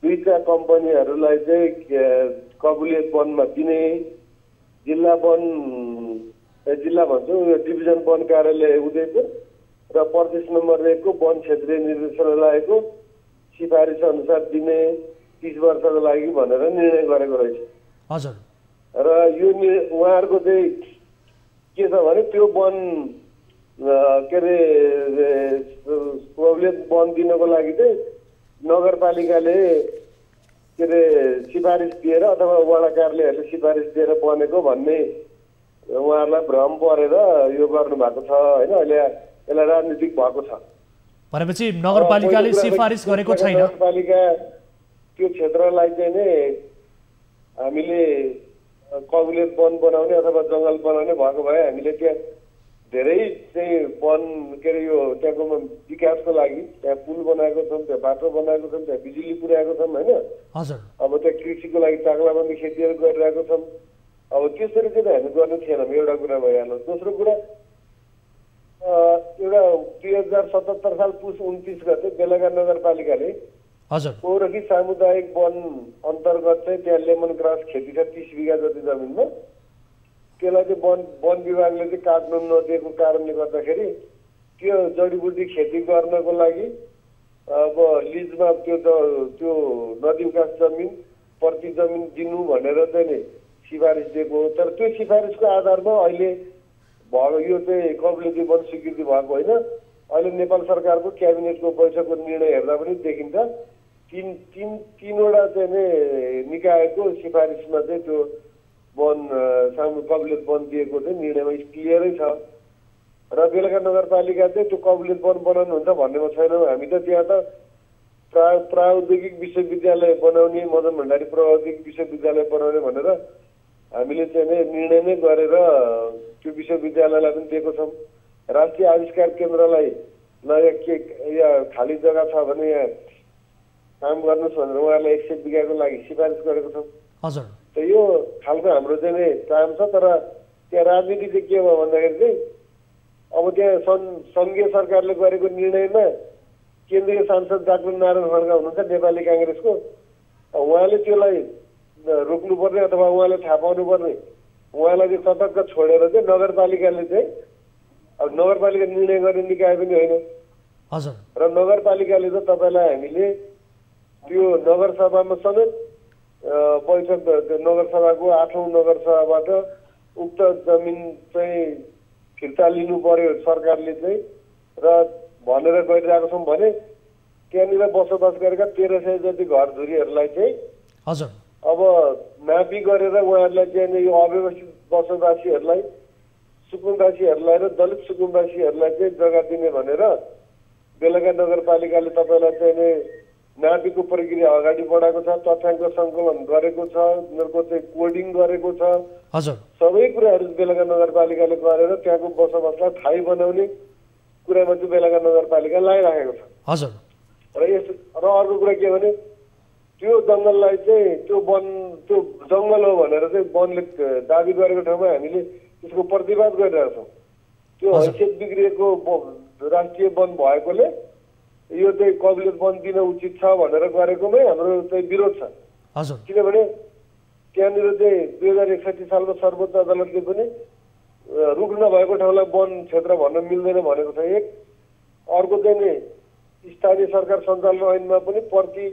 2टा कम्पनीहरूलाई चाहिँ कबुलियत वनमा दिने, जिल्ला भन्छौँ डिभिजन वन कार्यालय उदयपुर र प्रदेश नम्बर 1 को वन क्षेत्रीय निर्देशनालयको सिफारिस अनुसार दिने 30 वर्षको लागि भनेर निर्णय गरेको रहेछ। हजुर, र यो उहाँहरूको चाहिँ के छ भने त्यो वन के अरे कबुलियत वन दिनको लागि चाहिँ नगरपालिकाले के अरे सिफारिस दिएर अथवा वडा कार्यालयहरूले सिफारिस दिएर बनेको भन्ने उहाँहरूलाई भ्रम परेर यो गर्नु भएको छ होइन। अहिले यसलाई राजनीतिक भएको छ भनेपछि नगरपालिकाले सिफारिस गरेको छैन। नगरपालिका त्यो क्षेत्रलाई चाहिँ नै हामीले कबुलियत वन बनाउने अथवा जङ्गल बनाउने भएको भए हामीले त्यहाँ धेरै चाहिँ वन के अरे यो त्यहाँको विकासको लागि त्यहाँ पुल बनाएको छौँ, त्यहाँ बाटो बनाएको छौँ, त्यहाँ बिजुली पुर्याएको छौँ होइन। हजुर, अब त्यहाँ कृषिको लागि चाक्लाबन्दी खेतीहरू गरिरहेको छौँ। अब त्यसरी चाहिँ हामी गर्नु थिएनौँ, एउटा कुरा भइहाल्यो। दोस्रो कुरा एउटा 2077 साल पुस 29 गते बेलगा नगरपालिकाले हजुर पौरखी सामुदायिक वन अन्तर्गत चाहिँ त्यहाँ लेमन ग्रास खेती छ 30 बिघा जति जमिनमा। त्यसलाई चाहिँ वन विभागले चाहिँ काट्नु नदिएको कारणले गर्दाखेरि त्यो जडीबुटी खेती गर्नको लागि अब लिजमा त्यो नदी विकास जमिन प्रति जमिन दिनु भनेर चाहिँ नि सिफारिस दिएको हो। तर त्यो सिफारिसको आधारमा अहिले भएको यो चाहिँ कबुलियती वन स्वीकृति भएको होइन। अहिले नेपाल सरकारको क्याबिनेटको बैठकको निर्णय हेर्दा पनि देखिन्छ तीनवटा चाहिँ नि निकायको सिफारिसमा चाहिँ त्यो वन कबुलियत वन दिएको चाहिँ निर्णयमा क्लियरै छ। र बेलका नगरपालिका चाहिँ त्यो कबुलियत वन बनाउनुहुन्छ भन्नेमा छैनौँ हामी त। त्यहाँ त प्राविधिक विश्वविद्यालय बनाउने, मदन भण्डारी प्राविधिक विश्वविद्यालय बनाउने भनेर हामीले चाहिँ निर्णय नै गरेर त्यो विश्वविद्यालयलाई पनि दिएको छौँ। राष्ट्रिय आविष्कार केन्द्रलाई नयाँ के यहाँ खाली जग्गा छ भने यहाँ काम गर्नुहोस् भनेर उहाँहरूलाई 100 बिघाको लागि सिफारिस गरेको छौँ। हजुर, त यो खालको हाम्रो चाहिँ काम छ। तर त्यहाँ राजनीति चाहिँ के भयो भन्दाखेरि चाहिँ अब त्यहाँ सङ्घीय सरकारले गरेको निर्णयमा केन्द्रीय सांसद डाक्टर नारायण खड्का हुनुहुन्छ नेपाली काङ्ग्रेसको, उहाँले त्यसलाई रोक्नुपर्ने अथवा उहाँले थाहा पाउनुपर्ने, उहाँलाई चाहिँ सतर्क छोडेर चाहिँ नगरपालिकाले चाहिँ अब नगरपालिका निर्णय गर्ने निकाय पनि होइन हजुर। र नगरपालिकाले त तपाईँलाई हामीले त्यो नगरसभामा समेत बैठक नगरसभाको 8औं नगरसभाबाट उक्त जमिन चाहिँ फिर्ता लिनु पर्यो सरकारले चाहिँ र भनेर गरिरहेको छौँ भने त्यहाँनिर बसोबास गरेका 1300 जति घरधुरीहरूलाई चाहिँ हजुर अब मापी गरेर उहाँहरूलाई चाहिँ यो अव्यवस्थित बसोबासीहरूलाई सुकुम्बासीहरूलाई र दलित सुकुम्बासीहरूलाई चाहिँ जग्गा दिने भनेर बेलगा नगरपालिकाले तपाईँलाई चाहिँ मापीको प्रक्रिया अगाडि बढाएको छ, तथ्याङ्क सङ्कलन गरेको छ, उनीहरूको चाहिँ कोडिङ गरेको छ, हजुर। सबै कुराहरू बेलगा नगरपालिकाले गरेर त्यहाँको बसोबासलाई थाहै बनाउने कुरामा चाहिँ बेलगा नगरपालिका लगाइराखेको छ हजुर। र अर्को कुरा के भने त्यो जङ्गललाई चाहिँ त्यो जङ्गल हो भनेर चाहिँ वनले दाबी गरेको ठाउँमा हामीले त्यसको प्रतिवाद गरिरहेको छौँ। त्यो हैसियत बिग्रिएको राष्ट्रिय वन भएकोले यो चाहिँ कबिलियत वन दिन उचित छ भनेर गरेकोमै हाम्रो चाहिँ विरोध छ। हजुर। किनभने त्यहाँनिर चाहिँ 2061 सालमा सर्वोच्च अदालतले पनि रुख नभएको ठाउँलाई वन क्षेत्र भन्न मिल्दैन भनेको छ। एक अर्को चाहिँ नि स्थानीय सरकार सञ्चालन ऐनमा पनि प्रति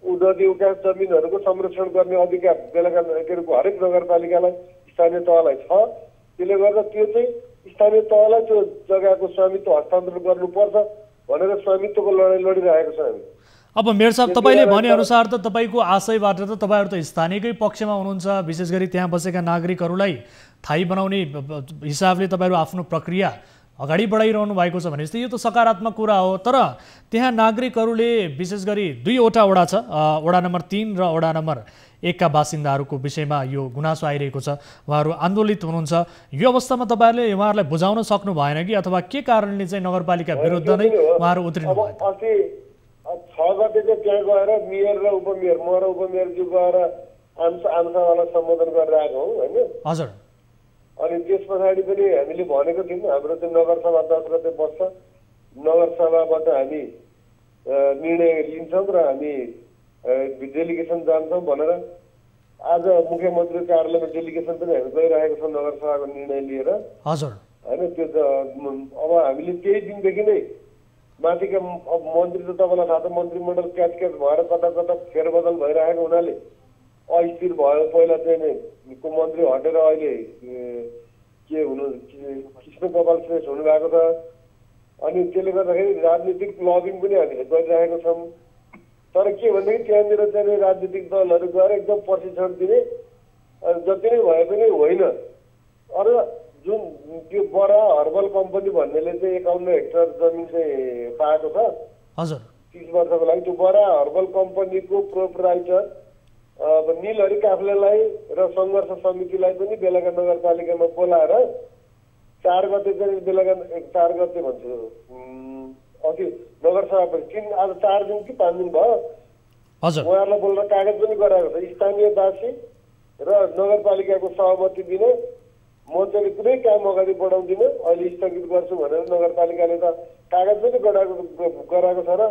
नदी उकास जमिनहरूको संरक्षण गर्ने अधिकार बेलगा हरेक नगरपालिकालाई स्थानीय तहलाई छ। त्यसले गर्दा त्यो चाहिँ स्थानीय तहलाई त्यो जग्गाको स्वामित्व हस्तान्तरण गर्नुपर्छ भनेर स्वामित्वको लडाइँ लडिरहेको छ हामी। अब मेयर साहब तपाईँले भनेअनुसार त तपाईँको आशयबाट त तपाईँहरू त स्थानीयकै पक्षमा हुनुहुन्छ, विशेष गरी त्यहाँ बसेका नागरिकहरूलाई थाहै बनाउने हिसाबले तपाईँहरू आफ्नो प्रक्रिया अगाडि बढाइरहनु भएको छ भनेपछि यो त सकारात्मक कुरा हो। तर त्यहाँ नागरिकहरूले विशेष गरी 2वटा वडा छ, वडा नम्बर 3 र वडा नम्बर 1 का बासिन्दाहरूको विषयमा यो गुनासो आइरहेको छ, उहाँहरू आन्दोलित हुनुहुन्छ। यो अवस्थामा तपाईँहरूले उहाँहरूलाई बुझाउन सक्नु भएन कि अथवा के कारणले चाहिँ नगरपालिका विरुद्ध नै उहाँहरू उत्रिनु भयो? अस्ति 6 गते चाहिँ त्यहाँ गएर मेयर र उपमेयर म र उपमेयरज्यू गएर आमसभालाई सम्बोधन गरेर आएको हौँ होइन। हजुर। अनि त्यस पछाडि पनि हामीले भनेको थियौँ हाम्रो चाहिँ नगरसभा 10 गते बस्छ, नगरसभाबाट हामी निर्णय लिन्छौँ र हामी डेलिगेसन जान्छौँ भनेर आज मुख्यमन्त्री कार्यालयमा डेलिगेसन पनि हामी गइरहेको छौँ नगरसभाको निर्णय लिएर। हजुर। होइन त्यो त अब हामीले त्यही दिनदेखि नै माथिका मन्त्री त तपाईँलाई थाहा छ मन्त्रीमण्डल क्याच भएर कता कता फेरबदल भइरहेको हुनाले अस्थिर भयो। पहिला चाहिँ को मन्त्री हटेर अहिले के हुनु कृष्ण गोपाल श्रेष्ठ हुनुभएको छ। अनि त्यसले गर्दाखेरि राजनीतिक लबिङ पनि हामीले गरिरहेको छौँ। तर के भनेदेखि त्यहाँनिर चाहिँ राजनीतिक दलहरू गएर एकदम प्रशिक्षण दिने जति नै भए पनि होइन। अरू जुन त्यो बडा हर्बल कम्पनी भन्नेले चाहिँ 51 हेक्टर जमिन चाहिँ पाएको छ हजुर 30 वर्षको लागि। त्यो बडा हर्बल कम्पनीको प्रोपराइटर निलहरी काफ्लेलाई र सङ्घर्ष समितिलाई पनि बेलगा नगरपालिकामा बोलाएर 4 गते चाहिँ बेलगा 4 गते भन्छु अघि नगरसभा पनि आज 4 दिन कि 5 दिन भयो उहाँहरूलाई बोलेर कागज पनि गराएको छ। स्थानीयवासी र नगरपालिकाको सहमति दिने म चाहिँ कुनै काम अगाडि बढाउँदिन अहिले स्थगित गर्छु भनेर नगरपालिकाले त कागज पनि गराएको छ। र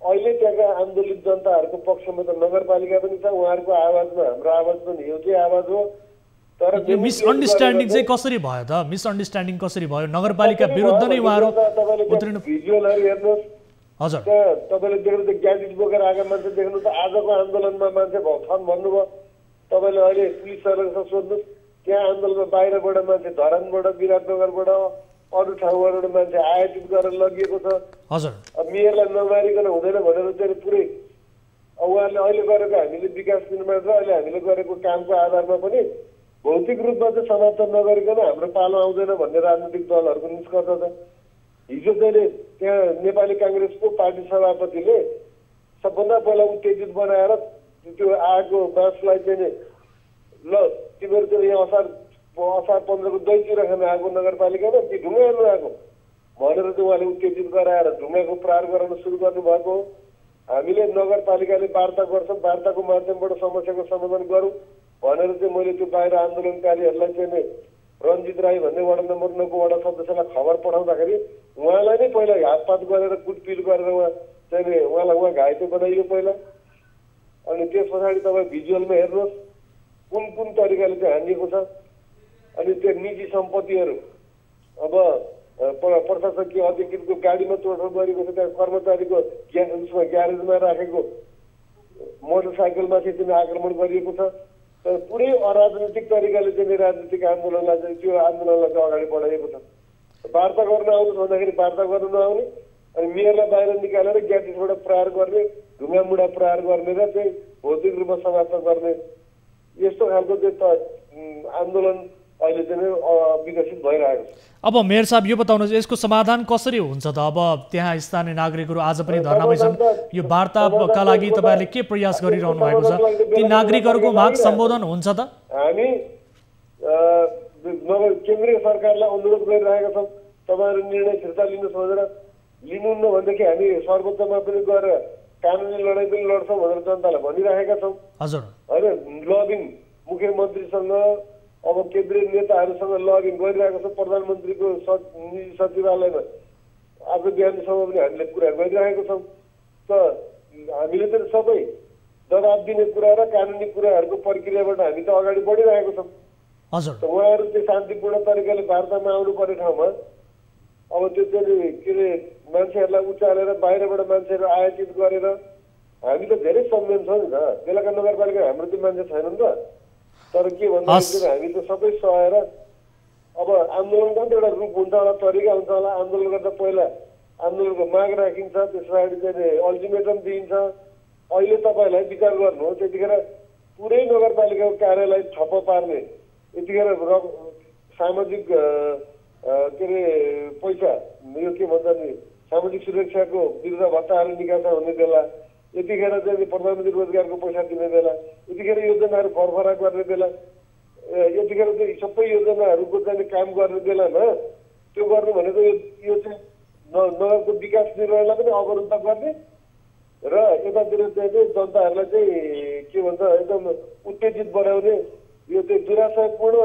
अहिले त्यहाँका आन्दोलित जनताहरूको पक्षमा त नगरपालिका पनि छ, उहाँहरूको आवाजमा हाम्रो आवाज पनि एउटै आवाज हो। तर यो मिसअन्डरस्ट्यान्डिङ चाहिँ कसरी भयो त? मिसअन्डरस्ट्यान्डिङ कसरी भयो? नगरपालिका विरुद्ध नै उहाँहरू उत्रिनु? भिजुअलहरू हेर्नुहोस् हजुर, तपाईँले देख्नु त ग्याजेट बोकेर आएका मान्छे देख्नु त आजको आन्दोलनमा मान्छे छन् भन्नुभयो। तपाईँले अहिले पुलिसहरूलाई सोध्नुहोस् त्यहाँ आन्दोलनमा बाहिरबाट मान्छे धरानबाट विराटनगरबाट अरू ठाउँबाट मान्छे आयोजित गरेर लगिएको छ। हजुर। मेयरलाई नमारिकन हुँदैन भनेर चाहिँ पुरै उहाँहरूले अहिले गरेको हामीले विकास निर्माण र अहिले हामीले गरेको कामको आधारमा पनि भौतिक रूपमा चाहिँ समाप्त नगरिकन हाम्रो पालो आउँदैन भन्ने राजनीतिक दलहरूको निष्कर्ष छ। हिजो चाहिँ त्यहाँ नेपाली काङ्ग्रेसको पार्टी सभापतिले सबभन्दा पहिला उत्तेजित बनाएर त्यो आएको बाँसलाई चाहिँ ल तिमीहरू चाहिँ यहाँ असार 15 को दही चिरा खान आएको नगरपालिकामा कि ढुङ्गा हेर्नु आएको भनेर चाहिँ उहाँले उत्तेजित गराएर ढुङ्गाको प्रहार गराउन सुरु गर्नुभएको हो। हामीले नगरपालिकाले वार्ता गर्छौँ, वार्ताको माध्यमबाट समस्याको समाधान गरौँ भनेर चाहिँ मैले त्यो बाहिर आन्दोलनकारीहरूलाई चाहिँ रञ्जित राई भन्ने वडा नम्बर 9 को वडा सदस्यलाई खबर पठाउँदाखेरि उहाँलाई नै पहिला हातपात गरेर कुटपिट गरेर उहाँलाई घाइते बनाइयो पहिला। अनि त्यस पछाडि तपाईँ भिजुअलमा हेर्नुहोस् कुन कुन तरिकाले चाहिँ हानिएको छ। अनि त्यो निजी सम्पत्तिहरू अब प्रशासकीय अधिकृतको गाडीमा तोडफोड गरेको छ, त्यहाँ कर्मचारीको उसमा ग्यारेजमा राखेको मोटरसाइकलमाथि चाहिँ आक्रमण गरिएको छ। तर पुरै अराजनैतिक तरिकाले चाहिँ राजनीतिक आन्दोलनलाई चाहिँ त्यो आन्दोलनलाई चाहिँ अगाडि बढाइएको छ। वार्ता गर्न आउनुहोस् भन्दाखेरि वार्ता गर्नु नआउने, अनि मेयरलाई बाहिर निकालेर ग्याटिसबाट प्रहार गर्ने, ढुङ्गामुढा प्रहार गर्ने र चाहिँ भौतिक रूपमा समाप्त गर्ने, यस्तो खालको चाहिँ आन्दोलन अहिले चाहिँ विकसित भइरहेको छ। अब मेयर साहब यो बताउनुहोस्, यसको समाधान कसरी हुन्छ त? अब त्यहाँ स्थानीय नागरिकहरू आज पनि धरनामै छन्। यो वार्ताका लागि तपाईँहरूले के प्रयास गरिरहनु भएको छ? ती नागरिकहरूको माग सम्बोधन हुन्छ त? हामी केन्द्रीय सरकारलाई अनुरोध गरिरहेका छौँ, तपाईँहरू निर्णय फिर्ता लिनुहोस् भनेर। लिनुहुन्न भनेदेखि हामी सर्वोच्चमा पनि गएर कानुनी लडाइँ पनि लड्छौँ भनेर जनतालाई भनिरहेका छौँ। हजुर, होइन, लबिङ मुख्यमन्त्रीसँग अब केन्द्रीय नेताहरूसँग लबिङ गरिरहेको छ। प्रधानमन्त्रीको निजी सचिवालयमा आज बिहानसम्म पनि हामीले कुरा गरिरहेको छौँ। त हामीले त सबै दबाब दिने कुरा र कानुनी कुराहरूको प्रक्रियाबाट हामी त अगाडि बढिरहेको छौँ। हजुर, उहाँहरू चाहिँ शान्तिपूर्ण तरिकाले वार्तामा आउनु पर्ने ठाउँमा अब त्यो चाहिँ के अरे मान्छेहरूलाई उचालेर बाहिरबाट मान्छेहरू आयोजित गरेर हामी त धेरै संयम छौँ नि त। बेलुका नगरपालिका हाम्रो त्यो मान्छे छैनन् त। तर के भन्दाखेरि हामी त सबै सहेर अब आन्दोलनको पनि एउटा रूप हुन्छ होला, तरिका हुन्छ होला। आन्दोलन गर्दा पहिला आन्दोलनको माग राखिन्छ, त्यस पछाडि चाहिँ अल्टिमेटम दिइन्छ। अहिले तपाईँलाई विचार गर्नुहोस्, यतिखेर पुरै नगरपालिकाको कार्यालय ठप्प पार्ने, यतिखेर सामाजिक के अरे पैसा यो के भन्छ नि सामाजिक सुरक्षाको विरुद्ध भत्ताहरू निकासा हुने बेला, यतिखेर चाहिँ प्रधानमन्त्री रोजगारको पैसा दिने बेला, यतिखेर योजनाहरू फरफरा गर्ने बेला, यतिखेर चाहिँ सबै योजनाहरूको चाहिँ काम गर्ने बेलामा त्यो गर्नु भनेको यो चाहिँ नगरको विकास निर्माणलाई पनि अवरुद्ध गर्ने र यतातिर चाहिँ जनताहरूलाई चाहिँ के भन्छ एकदम उत्तेजित बनाउने, यो चाहिँ दुराशयपूर्ण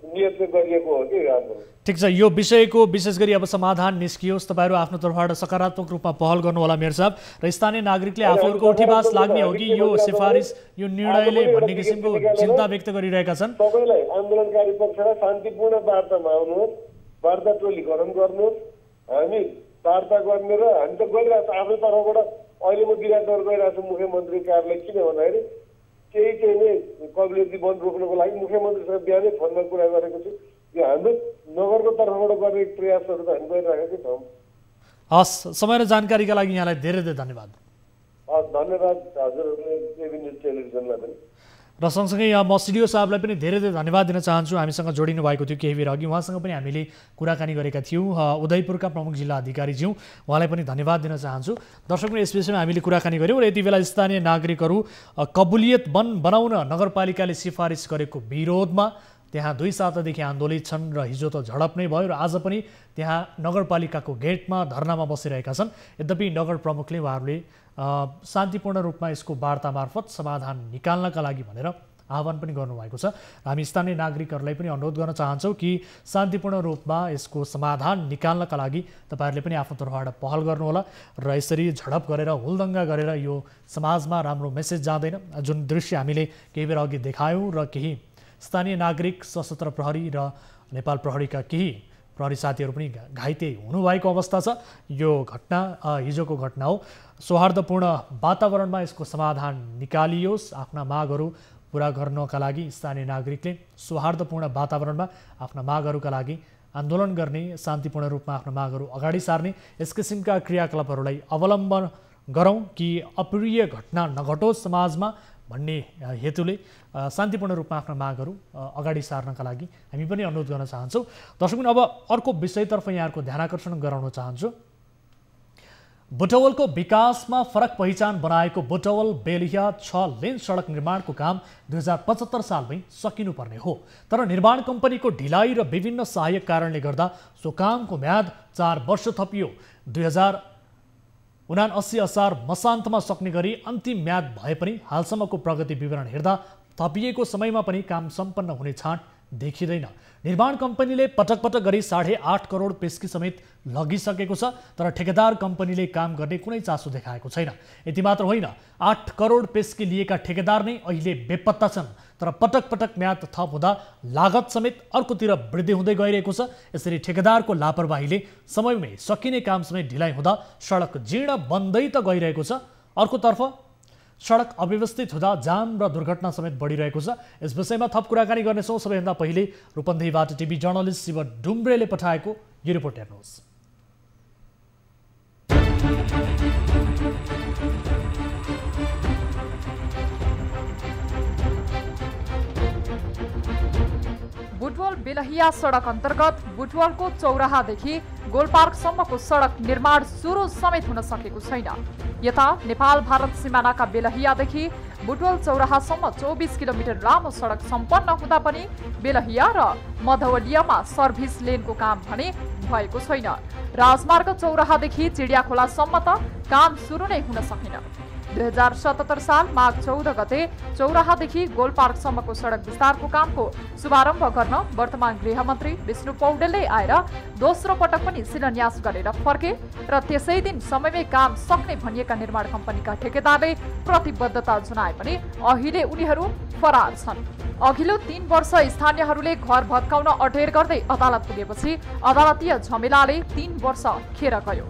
नियतले गरिएको हो कि आन्दोलन। ठिक छ, यो विषयको विशेष गरी अब समाधान निस्कियोस्। तपाईँहरू आफ्नो तर्फबाट सकारात्मक रूपमा पहल गर्नु होला मेयर साहब। र स्थानीय नागरिकले आफूहरूको उठीवास लाग्ने हो कि यो सिफारिस, यो निर्णयले भन्ने किसिमको चिन्ता व्यक्त गरिरहेका छन्। सबैलाई आन्दोलनकारी पक्षलाई शान्तिपूर्ण वार्तामा आउनुहोस्, वार्ता टोली गठन गर्नुहोस्। हामी वार्ता गर्ने र हामी त गइरहेको छ आफ्नो तर्फबाट। अहिले म विराटनगर गइरहेको छु मुख्यमन्त्री कार्यालय, किन भन्दाखेरि केही चाहिँ नै कबिलियती बन्द रोक्नको लागि मुख्यमन्त्रीसँग बिहानै फोनमा कुरा गरेको छु। यो हाम्रो नगरको तर्फबाट गर्ने प्रयासहरू त हामी गरिरहेकै छौँ। हस्, समय र जानकारीका लागि यहाँलाई धेरै धेरै धन्यवाद। धन्यवाद हजुरहरूले एबी न्युज टेलिभिजनलाई पनि। र सँगसँगै म सिडिओ साहबलाई पनि धेरै धेरै धन्यवाद दिन चाहन्छु। हामीसँग जोडिनु भएको थियो केही बेर अघि, उहाँसँग पनि हामीले कुराकानी गरेका थियौँ। उदयपुरका प्रमुख जिल्ला अधिकारीज्यू, उहाँलाई पनि धन्यवाद दिन चाहन्छु। दर्शकहरू, यस विषयमा हामीले कुराकानी गऱ्यौँ र यति बेला स्थानीय नागरिकहरू कबुलियत वन बनाउन नगरपालिकाले सिफारिस गरेको विरोधमा त्यहाँ 2 सातादेखि आन्दोलित छन् र हिजो त झडप नै भयो र आज पनि त्यहाँ नगरपालिकाको गेटमा धरनामा बसिरहेका छन्। यद्यपि नगर प्रमुखले उहाँहरूले शान्तिपूर्ण रूपमा यसको वार्ता मार्फत समाधान निकाल्नका लागि भनेर आह्वान पनि गर्नुभएको छ। हामी स्थानीय नागरिकहरूलाई पनि अनुरोध गर्न चाहन्छौँ कि शान्तिपूर्ण रूपमा यसको समाधान निकाल्नका लागि तपाईँहरूले पनि आफ्नो तर्फबाट पहल गर्नुहोला र यसरी झडप गरेर हुलदङ्गा गरेर यो समाजमा राम्रो मेसेज जाँदैन। जुन दृश्य हामीले केही बेर अघि देखायौँ र केही स्थानीय नागरिक, सशस्त्र प्रहरी र नेपाल प्रहरीका केही प्रहरी साथीहरू पनि घाइते हुनुभएको अवस्था छ। यो घटना हिजोको घटना हो। सौहार्दपूर्ण वातावरणमा यसको समाधान निकालियोस्। आफ्ना मागहरू पुरा गर्नका लागि स्थानीय नागरिकले सौहार्दपूर्ण वातावरणमा आफ्ना मागहरूका लागि आन्दोलन गर्ने, शान्तिपूर्ण रूपमा आफ्ना मागहरू अगाडि सार्ने, यस किसिमका क्रियाकलापहरूलाई अवलम्बन गरौँ कि अप्रिय घटना नघटोस् समाजमा भन्ने हेतुले शान्तिपूर्ण रूपमा आफ्ना मागहरू अगाडि सार्नका लागि हामी पनि अनुरोध गर्न चाहन्छौँ। दर्शक, अब अर्को विषयतर्फ यहाँहरूको ध्यानाकर्षण गराउन चाहन्छु। बुटवलको विकासमा फरक पहिचान बनाएको बुटवल बेलिया 6 लेन सडक निर्माणको काम 2075 सालमै सकिनुपर्ने हो। तर निर्माण कम्पनीको ढिलाइ र विभिन्न सहायक कारणले गर्दा सो कामको म्याद 4 वर्ष थपियो। 2079 असार मसान्तमा सक्ने गरी अन्तिम म्याद भए पनि हालसम्मको प्रगति विवरण हेर्दा थपिएको समयमा पनि काम सम्पन्न हुने छाँट देखिँदैन। निर्माण कम्पनीले पटक पटक गरी 8.5 करोड पेस्की समेत लगिसकेको छ, तर ठेकेदार कम्पनीले काम गर्ने कुनै चासो देखाएको छैन। यति मात्र होइन, 8 करोड पेस्की लिएका ठेकेदार नै अहिले बेपत्ता छन्, तर पटक पटक म्याद थप हुँदा लागत समेत अर्कोतिर वृद्धि हुँदै गइरहेको छ। यसरी ठेकेदारको लापरवाहीले समयमै सकिने काम समेत ढिलाइ हुँदा सडक जीर्ण बन्दै त गइरहेको छ, अर्कोतर्फ सडक अव्यवस्थित हुँदा जाम र दुर्घटना समेत बढिरहेको छ। यस विषयमा थप कुराकानी गर्नेछौँ। सबैभन्दा पहिले रूपन्देहीबाट टिभी जर्नलिस्ट शिव डुम्ब्रेले पठाएको यो रिपोर्ट हेर्नुहोस्। बुटवल बेलहिया सडक अन्तर्गत बुटवलको चौराहादेखि गोलपार्कसम्मको सडक निर्माण सुरु समेत हुन सकेको छैन। यता नेपाल भारत सिमानाका बेलहियादेखि बुटवल चौराहासम्म 24 किलोमिटर लामो सडक सम्पन्न हुँदा पनि बेलहिया र मधवलियामा सर्भिस लेनको काम भने भएको छैन। राजमार्ग चौराहादेखि चिडियाखोलासम्म त काम सुरु नै हुन सकेन। 2077 साल माघ 14 गते चौराहादेखि गोलपार्कसम्मको सडक विस्तारको कामको शुभारम्भ गर्न वर्तमान गृहमन्त्री विष्णु पौडेलले आएर दोस्रो पटक पनि शिलान्यास गरेर फर्के र त्यसै दिन समयमै काम सक्ने भनिएका निर्माण कम्पनीका ठेकेदारले प्रतिबद्धता जनाए पनि अहिले उनीहरू फरार छन्। अघिल्लो 3 वर्ष स्थानीयहरूले घर भत्काउन अडेर गर्दै अदालत पुगेपछि अदालतीय झमेलाले 3 वर्ष खेर गयो।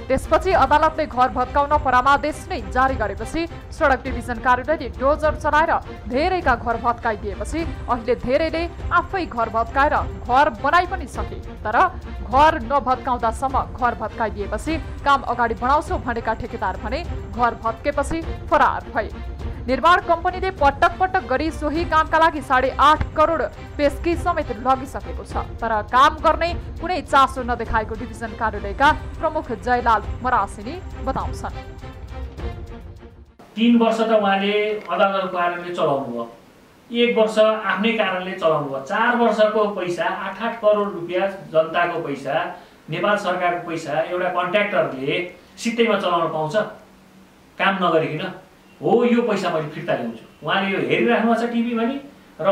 त्यसपछि अदालतले घर भत्काउन परामर्श नै जारी गरेपछि सडक डिभिजन कार्यालयले डोजर चलाएर धेरैका घर भत्काइदिएपछि अहिले धेरैले आफै घर भत्काएर घर बनाइ पनि सके, तर घर नभत्काउँदासम्म घर भत्काइदिएपछि काम अगाडि बढाउँछौ भनेका ठेकेदार भने घर भत्केपछि फरार भए। निर्माण कम्पनीले पटक पटक गरी सोही कामका लागि 8.5 करोड पेस्की समेत लगिसकेको छ, तर काम गर्ने कुनै चासो नदेखाएको डिभिजन कार्यालयका प्रमुख जयलाल मरासिनी बताउँछन्। 3 वर्ष त उहाँले अदालतको कारणले चलाउनु भयो, 1 वर्ष आफ्नै कारणले चलाउनु भयो। 4 वर्षको पैसा 8-8 करोड रुपियाँ जनताको पैसा, नेपाल सरकारको पैसा एउटा कन्ट्र्याक्टरले सित्तैमा चलाउन पाउँछ काम नगरिकन? हो, यो पैसा मैले फिर्ता ल्याउँछु। उहाँले यो हेरिराख्नु भएको छ टिभीमा नि, र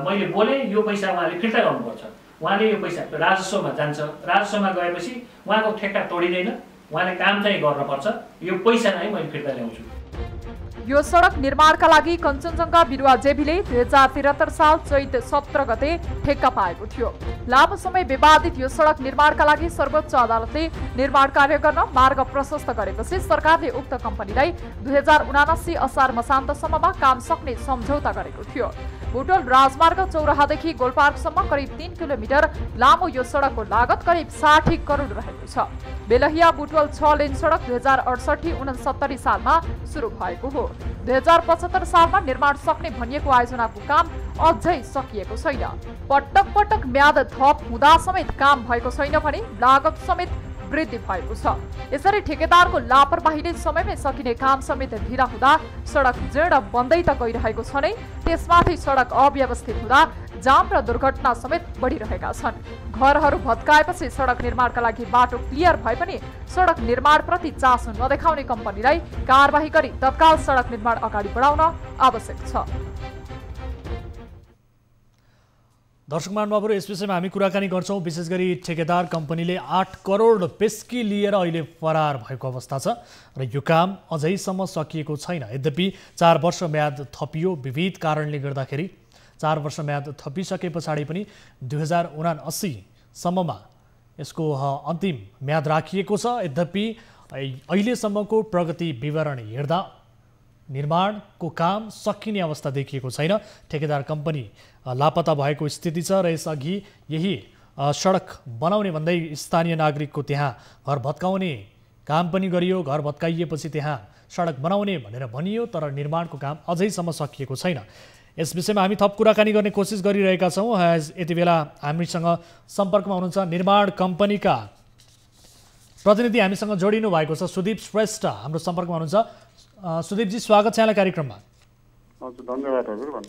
मैले बोलेँ यो पैसा उहाँले फिर्ता गर्नुपर्छ। उहाँले यो पैसा राजस्वमा जान्छ, राजस्वमा गएपछि उहाँको ठेक्का तोडिँदैन, उहाँले काम चाहिँ गर्नुपर्छ। यो पैसा नै मैले फिर्ता ल्याउँछु। यो सडक निर्माणका लागि कञ्चनजङ्घा बिरुवा जेबीले 2073 साल चैत 17 गते ठेक्का पाएको थियो। लामो समय विवादित यो सडक निर्माणका लागि सर्वोच्च अदालतले निर्माण कार्य गर्न मार्ग प्रशस्त गरेपछि सरकारले उक्त कम्पनीलाई 2079 असार मसान्तसम्ममा काम सक्ने सम्झौता गरेको थियो। बुटवल राजमार्ग चौराहादेखि गोलपार्कसम्म करिब 3 किलोमिटर लामो यो सडकको लागत करिब 60 करोड रहेको छ। बेलहिया बुटवल 6 लेन सडक 2068-69 सालमा सुरु भएको हो। 2075 सालमा निर्माण सक्ने भनिएको आयोजनाको काम अझै सकिएको छैन। पटक पटक म्याद थप हुँदा समेत काम भएको छैन भने लागत समेत वृद्धि भएको छ। यसरी ठेकेदारको लापरवाहीले समयमै सकिने काम समेत ढिला हुँदा सडक जीर्ण बन्दै त गइरहेको छ नै, त्यसमाथि सडक अव्यवस्थित हुँदा जाम र दुर्घटना समेत बढिरहेका छन्। घरहरू भत्काएपछि सडक निर्माणका लागि बाटो क्लियर भए पनि सडक निर्माणप्रति चासो नदेखाउने कम्पनीलाई कारबाही गरी तत्काल सडक निर्माण अगाडि बढाउन आवश्यक छ। दर्शक महानुभावहरू, यस विषयमा हामी कुराकानी गर्छौँ। विशेष गरी ठेकेदार कम्पनीले 8 करोड पेस्की लिएर अहिले फरार भएको अवस्था छ र यो काम अझैसम्म सकिएको छैन। यद्यपि 4 वर्ष म्याद थपियो, विविध कारणले गर्दाखेरि 4 वर्ष म्याद थपिसके पछाडि पनि 2079 सम्ममा यसको अन्तिम म्याद राखिएको छ। यद्यपि अहिलेसम्मको प्रगति विवरण हेर्दा निर्माणको काम सकिने अवस्था देखिएको छैन। ठेकेदार कम्पनी लापत्ता भएको स्थिति छ र यसअघि यही सडक बनाउने भन्दै स्थानीय नागरिकको त्यहाँ घर भत्काउने काम पनि गरियो। घर भत्काइएपछि त्यहाँ सडक बनाउने भनेर भनियो, तर निर्माणको काम अझैसम्म सकिएको छैन। यस विषयमा हामी थप कुराकानी गर्ने कोसिस गरिरहेका छौँ। यति बेला हामीसँग सम्पर्कमा हुनुहुन्छ निर्माण कम्पनीका प्रतिनिधि हामीसँग जोडिनु भएको छ सुदीप श्रेष्ठ हाम्रो सम्पर्कमा हुनुहुन्छ। सुदीपजी, स्वागत छ यहाँलाई कार्यक्रममा। हजुर, धन्यवाद हजुर।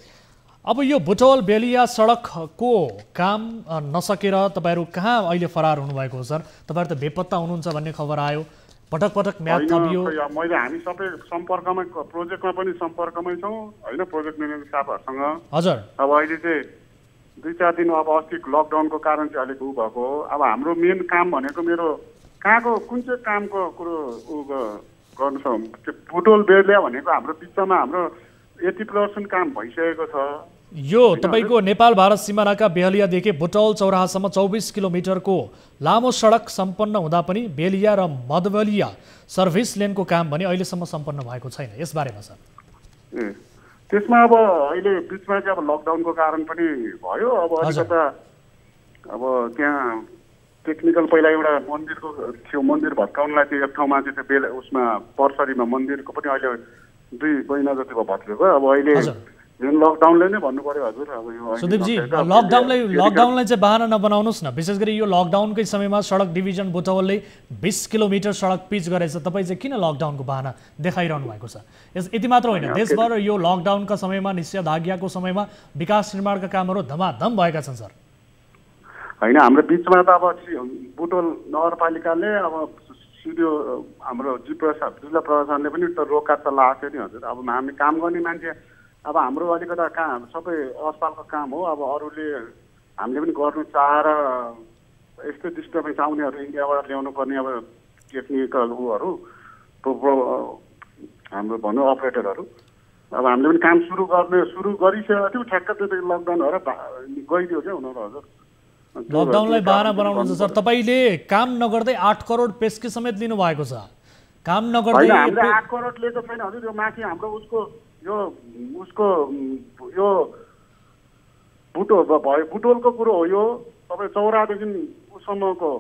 अब यो बुटवल बेलिया सडकको काम नसकेर तपाईँहरू कहाँ अहिले फरार हुनुभएको हो सर? तपाईँहरू त बेपत्ता हुनुहुन्छ भन्ने खबर आयो, पटक पटक म्याद थपियो। मैले हामी सबै सम्पर्कमा, प्रोजेक्टमा पनि सम्पर्कमै छौँ होइन, प्रोजेक्ट म्यानेजर साहबहरूसँग। हजुर। अब अहिले चाहिँ 2-4 दिन अब अस्ति लकडाउनको कारण चाहिँ अलिक ऊ भएको हो। अब हाम्रो मेन काम भनेको मेरो कहाँको कुन चाहिँ कामको कुरो गर्नु छ, त्यो बुटोल बेलिया भनेको हाम्रो बिचमा हाम्रो 80% काम भइसकेको छ। यो तपाईको नेपाल भारत सिमानाका बेहलियादेखि बुटौल चौराहासम्म 24 किलोमिटरको लामो सडक सम्पन्न हुँदा पनि बेलिया र मधबलिया सर्भिस लेनको काम भने अहिलेसम्म सम्पन्न भएको छैन। यसबारेमा सर त्यसमा अब अहिले बिचमा चाहिँ अब लकडाउनको कारण पनि भयो। अब अलिकता अब त्यहाँ टेक्निकल पहिला एउटा मन्दिरको थियो, मन्दिर भत्काउनलाई त्यो एक ठाउँमा चाहिँ त्यो उसमा पर्सरीमा मन्दिरको पनि अहिले 2 महिना जति भयो भत्केको। अब अहिले लकडाउनले नै भन्नु पर्यो हजुर। अब यो सुदीपजी लकडाउनलाई चाहिँ बहाना नबनाउनुहोस् न। विशेष गरी यो लकडाउनकै समयमा सडक डिभिजन बुटवलले 20 किलोमिटर सडक पिच गरेछ, तपाईँ चाहिँ किन लकडाउनको बहाना देखाइरहनु भएको छ? यति मात्र होइन, देशभर यो लकडाउनका समयमा निषेधाज्ञाको समयमा विकास निर्माणका कामहरू धमाधम भएका छन् सर। होइन हाम्रो बिचमा त अब बुटोल नगरपालिकाले अब सिडिओ हाम्रो जिल्ला प्रशासनले पनि त रोका त लगाएको थियो नि हजुर। अब हामी काम गर्ने मान्छे अब हाम्रो अलिकता काम सबै अस्पतालको काम हो। अब अरूले हामीले पनि गर्नु चाहेर यस्तो डिस्टर्बेन्स आउनेहरू इन्डियाबाट ल्याउनु पर्ने अब टेक्निकल उहरू हाम्रो भनौँ अपरेटरहरू, अब हामीले पनि काम सुरु गरिसकेको थियो। ठ्याक्क त्यो लकडाउन भएर गइदियो क्या उनीहरू हजुर। लकडाउनलाई बहाना बनाउनुहुन्छ सर। तपाईँले काम नगर्दै 8 करोड पेस्की समेत लिनु भएको छ। काम नगर्दै हामीले 8 करोड लिएको छैन हजुर। यो माथि हाम्रो उसको यो बुटोलको कुरो हो। यो तपाईँ चौरादेखि उसम्मको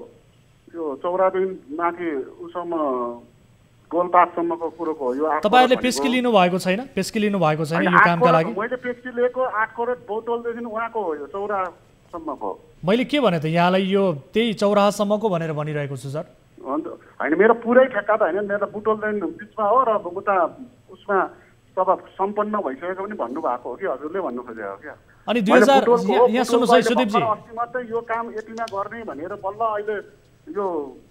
यो चौरादेखि माथि उसम्म गोलपातसम्मको कुरोको हो। यो तपाईँहरूले पेस्की लिनु भएको छैन? पेस्की लिनु भएको छैन यो कामका लागि? मैले पेस्की लिएको 8 करोड बुटोलदेखि उहाँको हो, यो चौरासम्मको। मैले के भने त यहाँलाई यो त्यही चौराहासम्मको भनेर भनिरहेको छु सर। होइन मेरो पुरै ठेक्का त होइन, मेरो बुटोलदेखि बिचमा हो र उता उसमा सब सम्पन्न भइसकेको पनि भन्नुभएको हो कि हजुरले भन्नु खोजेको हो क्या। अनि 2000 यहाँ सुन्नुहोस् है सुदीपजी, अस्ति मात्रै यो काम यतिमा गर्ने भनेर बल्ल अहिले यो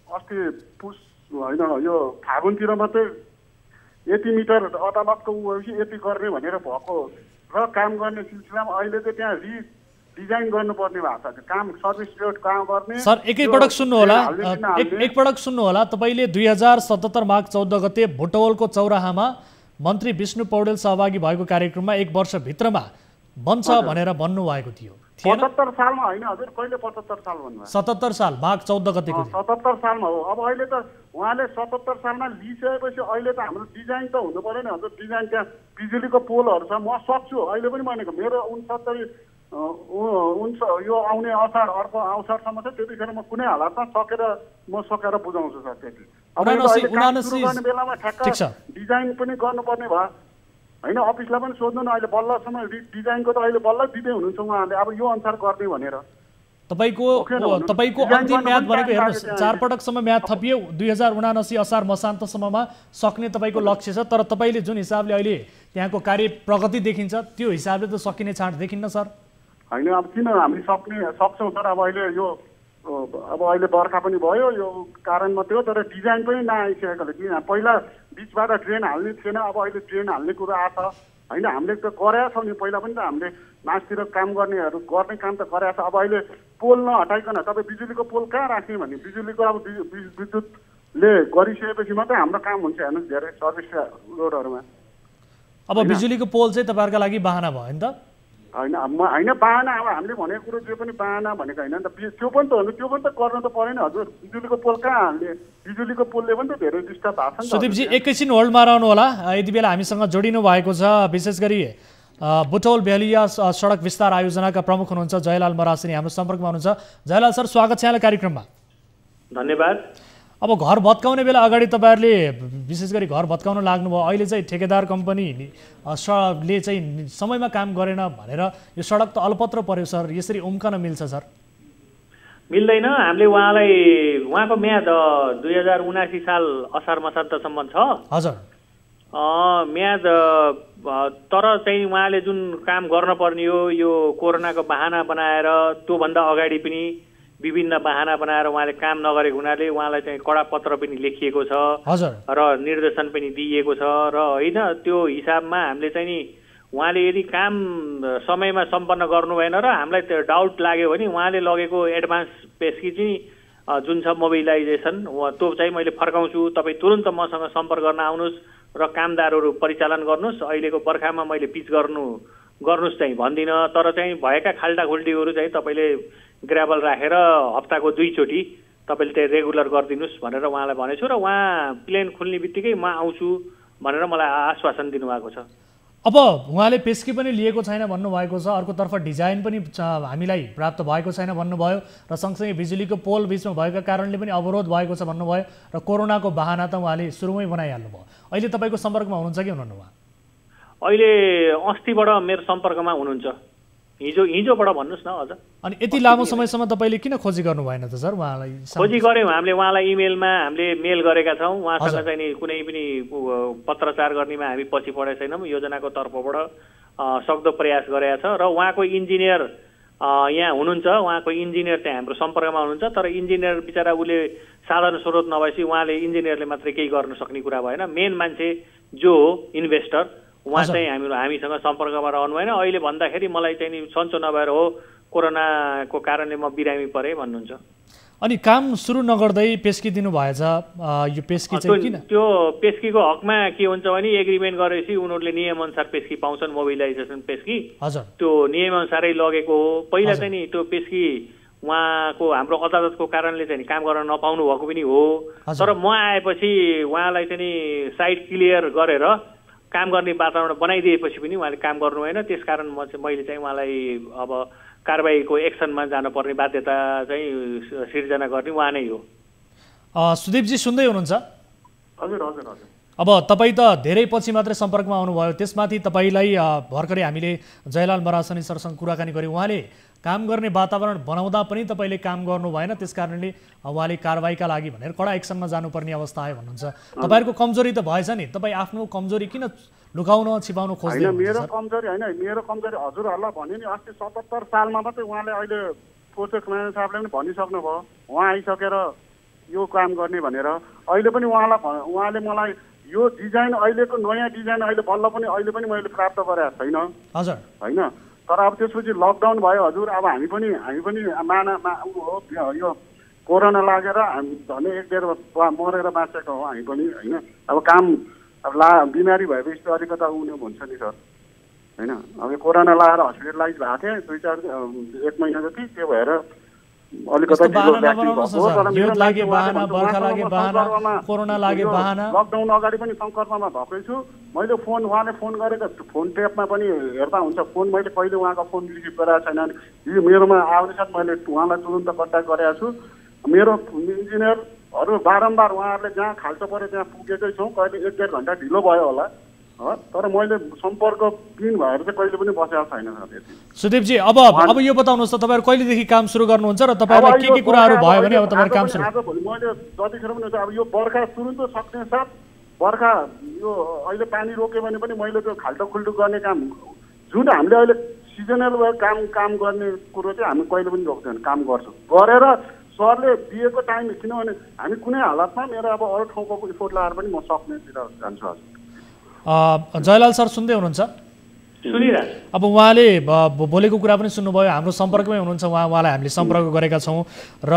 अस्ति पुस होइन यो फागुनतिर मात्रै यति मिटर अदालतको यति गर्ने भनेर भएको र काम गर्ने सिलसिलामा अहिले चाहिँ त्यहाँ डिजाइन गर्नुपर्ने भएको छ काम सर्भिस रोड काम गर्ने। सर एकैपटक सुन्नु होला तपाईँले 2077 माघ 14 गते भुटवलको चौराहामा मन्त्री विष्णु पौडेल सहभागी भएको कार्यक्रममा 1 वर्षभित्रमा बन्छ भनेर भन्नुभएको थियो। 77 सालमा होइन हजुर, कहिले 75 साल भन्नुभयो? 77 साल माघ 14 गतेको 77 सालमा हो। अब अहिले त उहाँले 77 सालमा लिइसकेपछि अहिले त हाम्रो डिजाइन त हुनु पर्यो नि हजुर। डिजाइन त्यहाँ बिजुलीको पोलहरू छ, म सक्छु अहिले पनि भनेको मेरो 69 यो आउने अर्को असारसम्म चाहिँ त्यतिखेर म कुनै हालतमा सकेर बुझाउँछु सर। त्यति बेलामा ठ्याक्क डिजाइन पनि गर्नुपर्ने भयो होइन। अफिसलाई पनि सोध्नु न, अहिले बल्लसम्म डिजाइनको त अहिले बल्ल दिँदै हुनुहुन्छ उहाँहरूले। अब यो अनुसार गर्ने भनेर तपाईँको अन्तिम म्याद भनेको हेर्नुहोस् 4 पटकसम्म म्याद थपियो 2079 असार मसान्तसम्ममा सक्ने तपाईँको लक्ष्य छ। तर तपाईँले जुन हिसाबले अहिले त्यहाँको कार्य प्रगति देखिन्छ त्यो हिसाबले त सकिने चाँड देखिन्न सर। होइन अब किन हामी सक्छौँ सर। अब अहिले बर्खा पनि भयो, यो कारण मात्रै हो। तर डिजाइन पनि नआइसकेकोले किन पहिला बिचबाट ट्रेन हाल्ने थिएन, अब अहिले ट्रेन हाल्ने कुरो आछ होइन। हामीले त गरेका छौँ नि, पहिला पनि त हामीले मासतिर काम गर्नेहरू गर्ने काम त गरेका छ। अब अहिले पोल नहटाइकन तपाईँ बिजुलीको पोल कहाँ राख्ने भने बिजुलीको अब विद्युतले गरिसकेपछि मात्रै हाम्रो काम हुन्छ हेर्नुहोस् धेरै सर्भिस रोडहरूमा। अब बिजुलीको पोल चाहिँ तपाईँहरूको लागि बाहना भयो नि त? होइन बाहना। अब हामीले भनेको कुरो जो पनि बाहना भनेको होइन नि त। त्यो पनि त गर्नु त परेन हजुर। बिजुलीको पोल कहाँ हाल्ने? बिजुलीको पोलले पनि त धेरै डिस्टर्ब भएको छ नि। सुदीपजी एकैछिन होल्डमा रहनु होला। यति बेला हामीसँग जोडिनु भएको छ विशेष गरी बुटौल बेहलिया सडक विस्तार आयोजनाका प्रमुख हुनुहुन्छ जयलाल मरासिनी हाम्रो सम्पर्कमा हुनुहुन्छ। जयलाल सर स्वागत छ यहाँलाई कार्यक्रममा। धन्यवाद। अब घर भत्काउने बेला अगाडि तपाईँहरूले विशेष गरी घर भत्काउन लाग्नुभयो, अहिले चाहिँ ठेकेदार कम्पनीले चाहिँ समयमा काम गरेन भनेर यो सडक त अल्पत्र पर्यो सर। यसरी उम्कन मिल्छ सर? मिल्दैन। हामीले उहाँको म्याद 2079 साल असार मसान्तसम्म छ हजुर म्याद। तर चाहिँ उहाँले जुन काम गर्न पर्ने हो यो कोरोनाको बहाना बनाएर त्योभन्दा अगाडि पनि विभिन्न बहाना बनाएर उहाँले काम नगरेको हुनाले उहाँलाई चाहिँ कडा पत्र पनि लेखिएको छ र निर्देशन पनि दिइएको छ र होइन त्यो हिसाबमा हामीले चाहिँ नि उहाँले यदि काम समयमा सम्पन्न गर्नु भएन र हामीलाई त्यो डाउट लाग्यो भने उहाँले लगेको एडभान्स पेस्की चाहिँ जुन छ मोबिलाइजेसन त्यो चाहिँ मैले फर्काउँछु, तपाईँ तुरुन्त मसँग सम्पर्क गर्न आउनुहोस् र कामदारहरू परिचालन गर्नुहोस्, अहिलेको बर्खामा मैले पिच गर्नुहोस् चाहिँ भन्दिनँ। तर चाहिँ भएका खाल्टाखुल्टीहरू चाहिँ तपाईँले ग्राभल राखेर हप्ताको 2 चोटि तपाईँले त्यही रेगुलर गरिदिनुहोस् भनेर उहाँलाई भनेछु र उहाँ प्लेन खुल्ने बित्तिकै म आउँछु भनेर मलाई आश्वासन दिनुभएको छ। अब उहाँले पेस्की पनि लिएको छैन भन्नुभएको छ, अर्कोतर्फ डिजाइन पनि हामीलाई प्राप्त भएको छैन भन्नुभयो र सँगसँगै बिजुलीको पोल बिचमा भएको कारणले पनि अवरोध भएको छ भन्नुभयो र कोरोनाको बहाना त उहाँले सुरुमै बनाइहाल्नुभयो। अहिले तपाईँको सम्पर्कमा हुनुहुन्छ कि हुनुहुन्न उहाँ? अहिले अस्तिबाट मेरो सम्पर्कमा हुनुहुन्छ, हिजोबाट भन्नुहोस् न अझ। अनि यति लामो समयसम्म तपाईँले किन खोजी गर्नु भएन त सर उहाँलाई? खोजी गऱ्यौँ हामीले, उहाँलाई इमेलमा हामीले मेल गरेका छौँ, उहाँसँग चाहिँ नि कुनै पनि पत्रचार गर्नेमा हामी पछि परेका छैनौँ। योजनाको तर्फबाट सक्दो प्रयास गरेका छ र उहाँको इन्जिनियर यहाँ हुनुहुन्छ, उहाँको इन्जिनियर चाहिँ हाम्रो सम्पर्कमा हुनुहुन्छ। तर इन्जिनियर बिचरा उसले साधन स्रोत नभएपछि उहाँले इन्जिनियरले मात्रै केही गर्न सक्ने कुरा भएन। मेन मान्छे जो हो इन्भेस्टर उहाँ चाहिँ हामीसँग सम्पर्कमा रहनु भएन। अहिले भन्दाखेरि मलाई चाहिँ नि सन्चो नभएर हो, कोरोनाको कारणले म बिरामी परेँ भन्नुहुन्छ। अनि काम सुरु नगर्दै पेस्की दिनु भएछ, यो पेस्की चाहिँ किन? त्यो पेस्कीको हकमा के हुन्छ भने एग्रिमेन्ट गरेपछि उनीहरूले नियमअनुसार पेस्की पाउँछन्, मोबिलाइजेसन पेस्की। हजुर, त्यो नियमअनुसारै लगेको हो। पहिला चाहिँ नि त्यो पेस्की उहाँको हाम्रो अदालतको कारणले चाहिँ काम गर्न नपाउनु भएको पनि हो। तर म आएपछि उहाँलाई चाहिँ नि साइट क्लियर गरेर काम गर्ने वातावरण बनाइदिएपछि पनि उहाँले काम गर्नु भएन। त्यसकारण मैले चाहिँ उहाँलाई अब कारबाहीको एक्सनमा जानुपर्ने बाध्यता चाहिँ सिर्जना गर्ने उहाँ नै हो। सुदीपजी सुन्दै हुनुहुन्छ? हजुर हजुर हजुर। अब तपाईँ त धेरै पछि मात्रै सम्पर्कमा आउनुभयो, त्यसमाथि तपाईँलाई भर्खरै हामीले जयलाल मरासनी सरसँग कुराकानी गऱ्यौँ। उहाँले काम गर्ने वातावरण बनाउँदा पनि तपाईँले काम गर्नु भएन, त्यसकारणले उहाँले कारबाहीका लागि भनेर कडा एक्सनमा जानुपर्ने अवस्था आयो भन्नुहुन्छ। तपाईँहरूको कमजोरी त भएछ नि, तपाईँ आफ्नो कमजोरी किन लुकाउन छिपाउन खोज्दै हुनुहुन्छ? मेरो कमजोरी होइन, मेरो कमजोरी हजुरहरूलाई भन्यो नि अस्ति 77 सालमा मात्रै उहाँले अहिले प्रोजेक्ट म्यानेजर साहबले पनि भनिसक्नुभयो उहाँ आइसकेर यो काम गर्ने भनेर। अहिले पनि उहाँले मलाई यो डिजाइन अहिलेको नयाँ डिजाइन अहिले बल्ल पनि अहिले पनि मैले प्राप्त गरेको छैन। हजुर होइन, तर अब त्यसपछि लकडाउन भयो हजुर। अब हामी पनि यो कोरोना लागेर हामी झन् 1-1.5 मरेर बाँचेको हो हामी पनि होइन। अब काम अब बिमारी भएपछि त अलिकता उनी हुन्छ नि सर होइन। अब कोरोना लगाएर हस्पिटलाइज भएको थिएँ 1 महिना जति, त्यो भएर अलिकता लकडाउन अगाडि पनि सङ्कटमा भएकै छु। मैले उहाँले फोन गरेको फोन टेपमा पनि हेर्दा हुन्छ, फोन मैले कहिले उहाँको फोन रिसिभ गरेको छैन। यो मेरोमा आउने साथ मैले उहाँलाई तुरुन्त कन्ट्याक्ट गरेको छु। मेरो इन्जिनियरहरू बारम्बार उहाँहरूले जहाँ खाल्टो पऱ्यो त्यहाँ पुगेकै छौँ, कहिले 1-1.5 घन्टा ढिलो भयो होला, तर मैले सम्पर्क पिन भएर चाहिँ कहिले पनि बसेको छैन सर। सुदीपजी अब यो बताउनुहोस् त तपाईँहरू कहिलेदेखि काम सुरु गर्नुहुन्छ र तपाईँहरूलाई के कुराहरू भयो भने अब तपाईँहरू काम सुरु? आजभोलि मैले जतिखेर पनि अब यो बर्खा तुरुन्त सक्ने साथ बर्खा यो अहिले पानी रोक्यो भने पनि मैले त्यो खाल्टो खुल्टो गर्ने काम जुन हामीले अहिले सिजनल काम गर्ने कुरो चाहिँ हामी कहिले पनि रोक्दैन, काम गर्छौँ गरेर सरले दिएको टाइम। किनभने हामी कुनै हालतमा मेरो अब अरू ठाउँको रिपोर्ट लगाएर पनि म सक्नेतिर जान्छु हजुर। जयलाल सर सुन्दै हुनुहुन्छ? अब उहाँले बोलेको कुरा पनि सुन्नुभयो, हाम्रो सम्पर्कमै हुनुहुन्छ उहाँलाई हामीले सम्पर्क गरेका छौँ र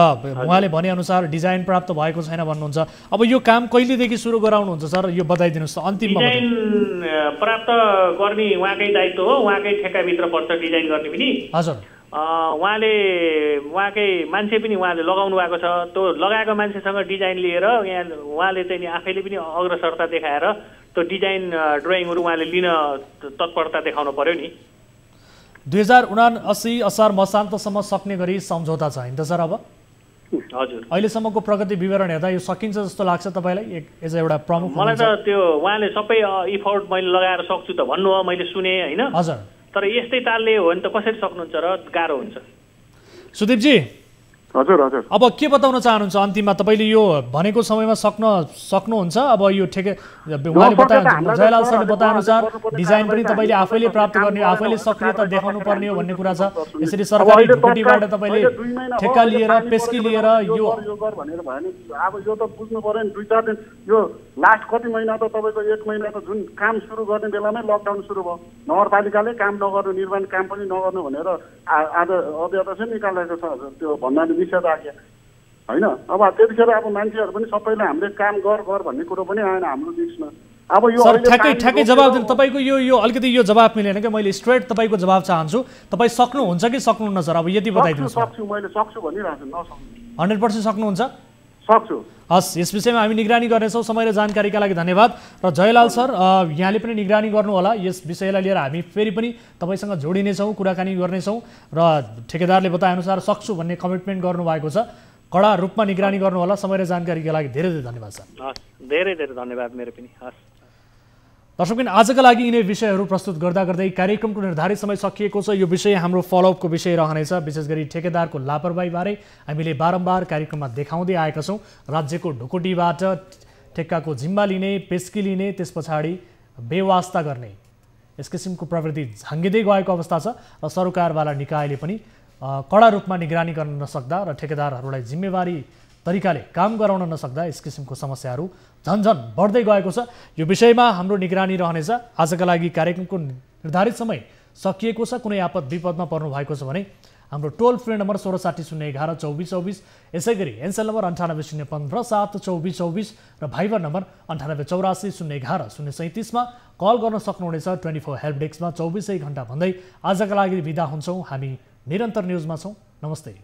उहाँले भनेअनुसार डिजाइन प्राप्त भएको छैन भन्नुहुन्छ। अब यो काम कहिलेदेखि सुरु गराउनुहुन्छ सर, यो बताइदिनुहोस् त अन्तिममा। डिजाइन प्राप्त गर्ने उहाँकै दायित्व हो, उहाँकै ठेक्काभित्र पर्छ डिजाइन गर्ने पनि। हजुर, उहाँकै मान्छे पनि उहाँले लगाउनु भएको छ। त्यो लगाएको मान्छेसँग डिजाइन लिएर यहाँ उहाँले चाहिँ नि आफैले पनि अग्रसरता देखाएर त्यो डिजाइन ड्रइङहरू उहाँले लिन तत्परता देखाउनु पर्यो नि। 2079 असार मसान्तसम्म सक्ने गरी सम्झौता छ होइन त सर? अब हजुर, अहिलेसम्मको प्रगति विवरण हेर्दा यो सकिन्छ जस्तो लाग्छ तपाईँलाई एज एउटा प्रमुख? मलाई त त्यो उहाँले सबै इफोर्ट मैले लगाएर सक्छु त भन्नुभयो, मैले सुने होइन। हजुर, तर यस्तै तालले हो भने त कसरी सक्नुहुन्छ र गाह्रो हुन्छ। सुदीपजी हजुर हजुर। अब के बताउन चाहनुहुन्छ अन्तिममा तपाईँले यो भनेको समयमा सक्नुहुन्छ? अब यो ठेके उहाँले बताए जयलाल सरले बताएअनुसार डिजाइन पनि तपाईँले आफैले प्राप्त गर्ने, आफैले सक्रियता देखाउनु पर्ने हो भन्ने कुरा छ। यसरी सरकारी ढुकुटीबाट तपाईँले ठेक्का लिएर पेस्की लिएर यो गर भनेर भयो नि। अब यो त बुझ्नु पर्यो नि, 2-4 दिन यो लास्ट कति महिना त तपाईँको 1 महिना त जुन काम सुरु गर्ने बेलामै लकडाउन सुरु भयो। नगरपालिकाले काम नगर्नु, निर्माण काम पनि नगर्नु भनेर आज अध्यक्ष निकालेको छ त्यो भन्नाले निषेध राख्यो होइन। अब त्यतिखेर अब मान्छेहरू पनि सबैले हामीले काम गर भन्ने कुरो पनि आएन हाम्रो देशमा। अब यो ठ्याक्कै जवाब दिनु तपाईँको यो अलिकति यो जवाब मिलेन क्या। मैले स्ट्रेट तपाईँको जवाब चाहन्छु। तपाईँ सक्नुहुन्छ कि सक्नुहुन्न सर? अब यति बताइदिनु। सक्छु, मैले सक्छु भनिरहेको छु। नसक्नु 100% सक्नुहुन्छ? सक्छु। हस्, यस विषयमा हामी निगरानी गर्नेछौँ। समय र जानकारीका लागि धन्यवाद। र जयलाल सर, यहाँले पनि निगरानी गर्नु होला। यस विषयलाई लिएर हामी फेरि पनि तपाईँसँग जोडिनेछौँ, कुराकानी गर्नेछौँ। र ठेकेदारले बताएअनुसार सक्छु भन्ने कमिटमेन्ट गर्नुभएको छ। कडा रूपमा निगरानी गर्नु होला। समय र जानकारीका लागि धेरै धेरै धन्यवाद सर। हस्, धेरै धेरै धन्यवाद मेरो पनि। हस् दर्शकबिन, आजका लागि यिनै विषयहरू प्रस्तुत गर्दै कार्यक्रमको निर्धारित समय सकिएको छ। यो विषय हाम्रो फलोअपको विषय रहनेछ। विशेष गरी ठेकेदारको लापरवाहीबारे हामीले बारम्बार कार्यक्रममा देखाउँदै आएका छौँ। राज्यको ढुकुटीबाट ठेक्काको जिम्मा लिने, पेस्की लिने, त्यस पछाडि बेवास्ता गर्ने, यस किसिमको प्रवृत्ति झाङ्गिँदै गएको अवस्था छ। र सरकारवाला निकायले पनि कडा रूपमा निगरानी गर्न नसक्दा र ठेकेदारहरूलाई जिम्मेवारी तरिकाले काम गराउन नसक्दा यस किसिमको समस्याहरू झन्झन बढ्दै गएको छ। यो विषयमा हाम्रो निगरानी रहनेछ। आजका लागि कार्यक्रमको निर्धारित समय सकिएको छ। कुनै आपद विपदमा पर्नु भएको छ भने हाम्रो टोल फ्री नम्बर 1660112424, यसै गरी एनसेल नम्बर 9801572424 र भाइबर नम्बर 9884011037 मा कल गर्न सक्नुहुनेछ। 24 हेल्प डेस्कमा 24 घण्टा भन्दै आजका लागि बिदा हुन्छौँ। हामी निरन्तर न्युजमा छौँ। नमस्ते।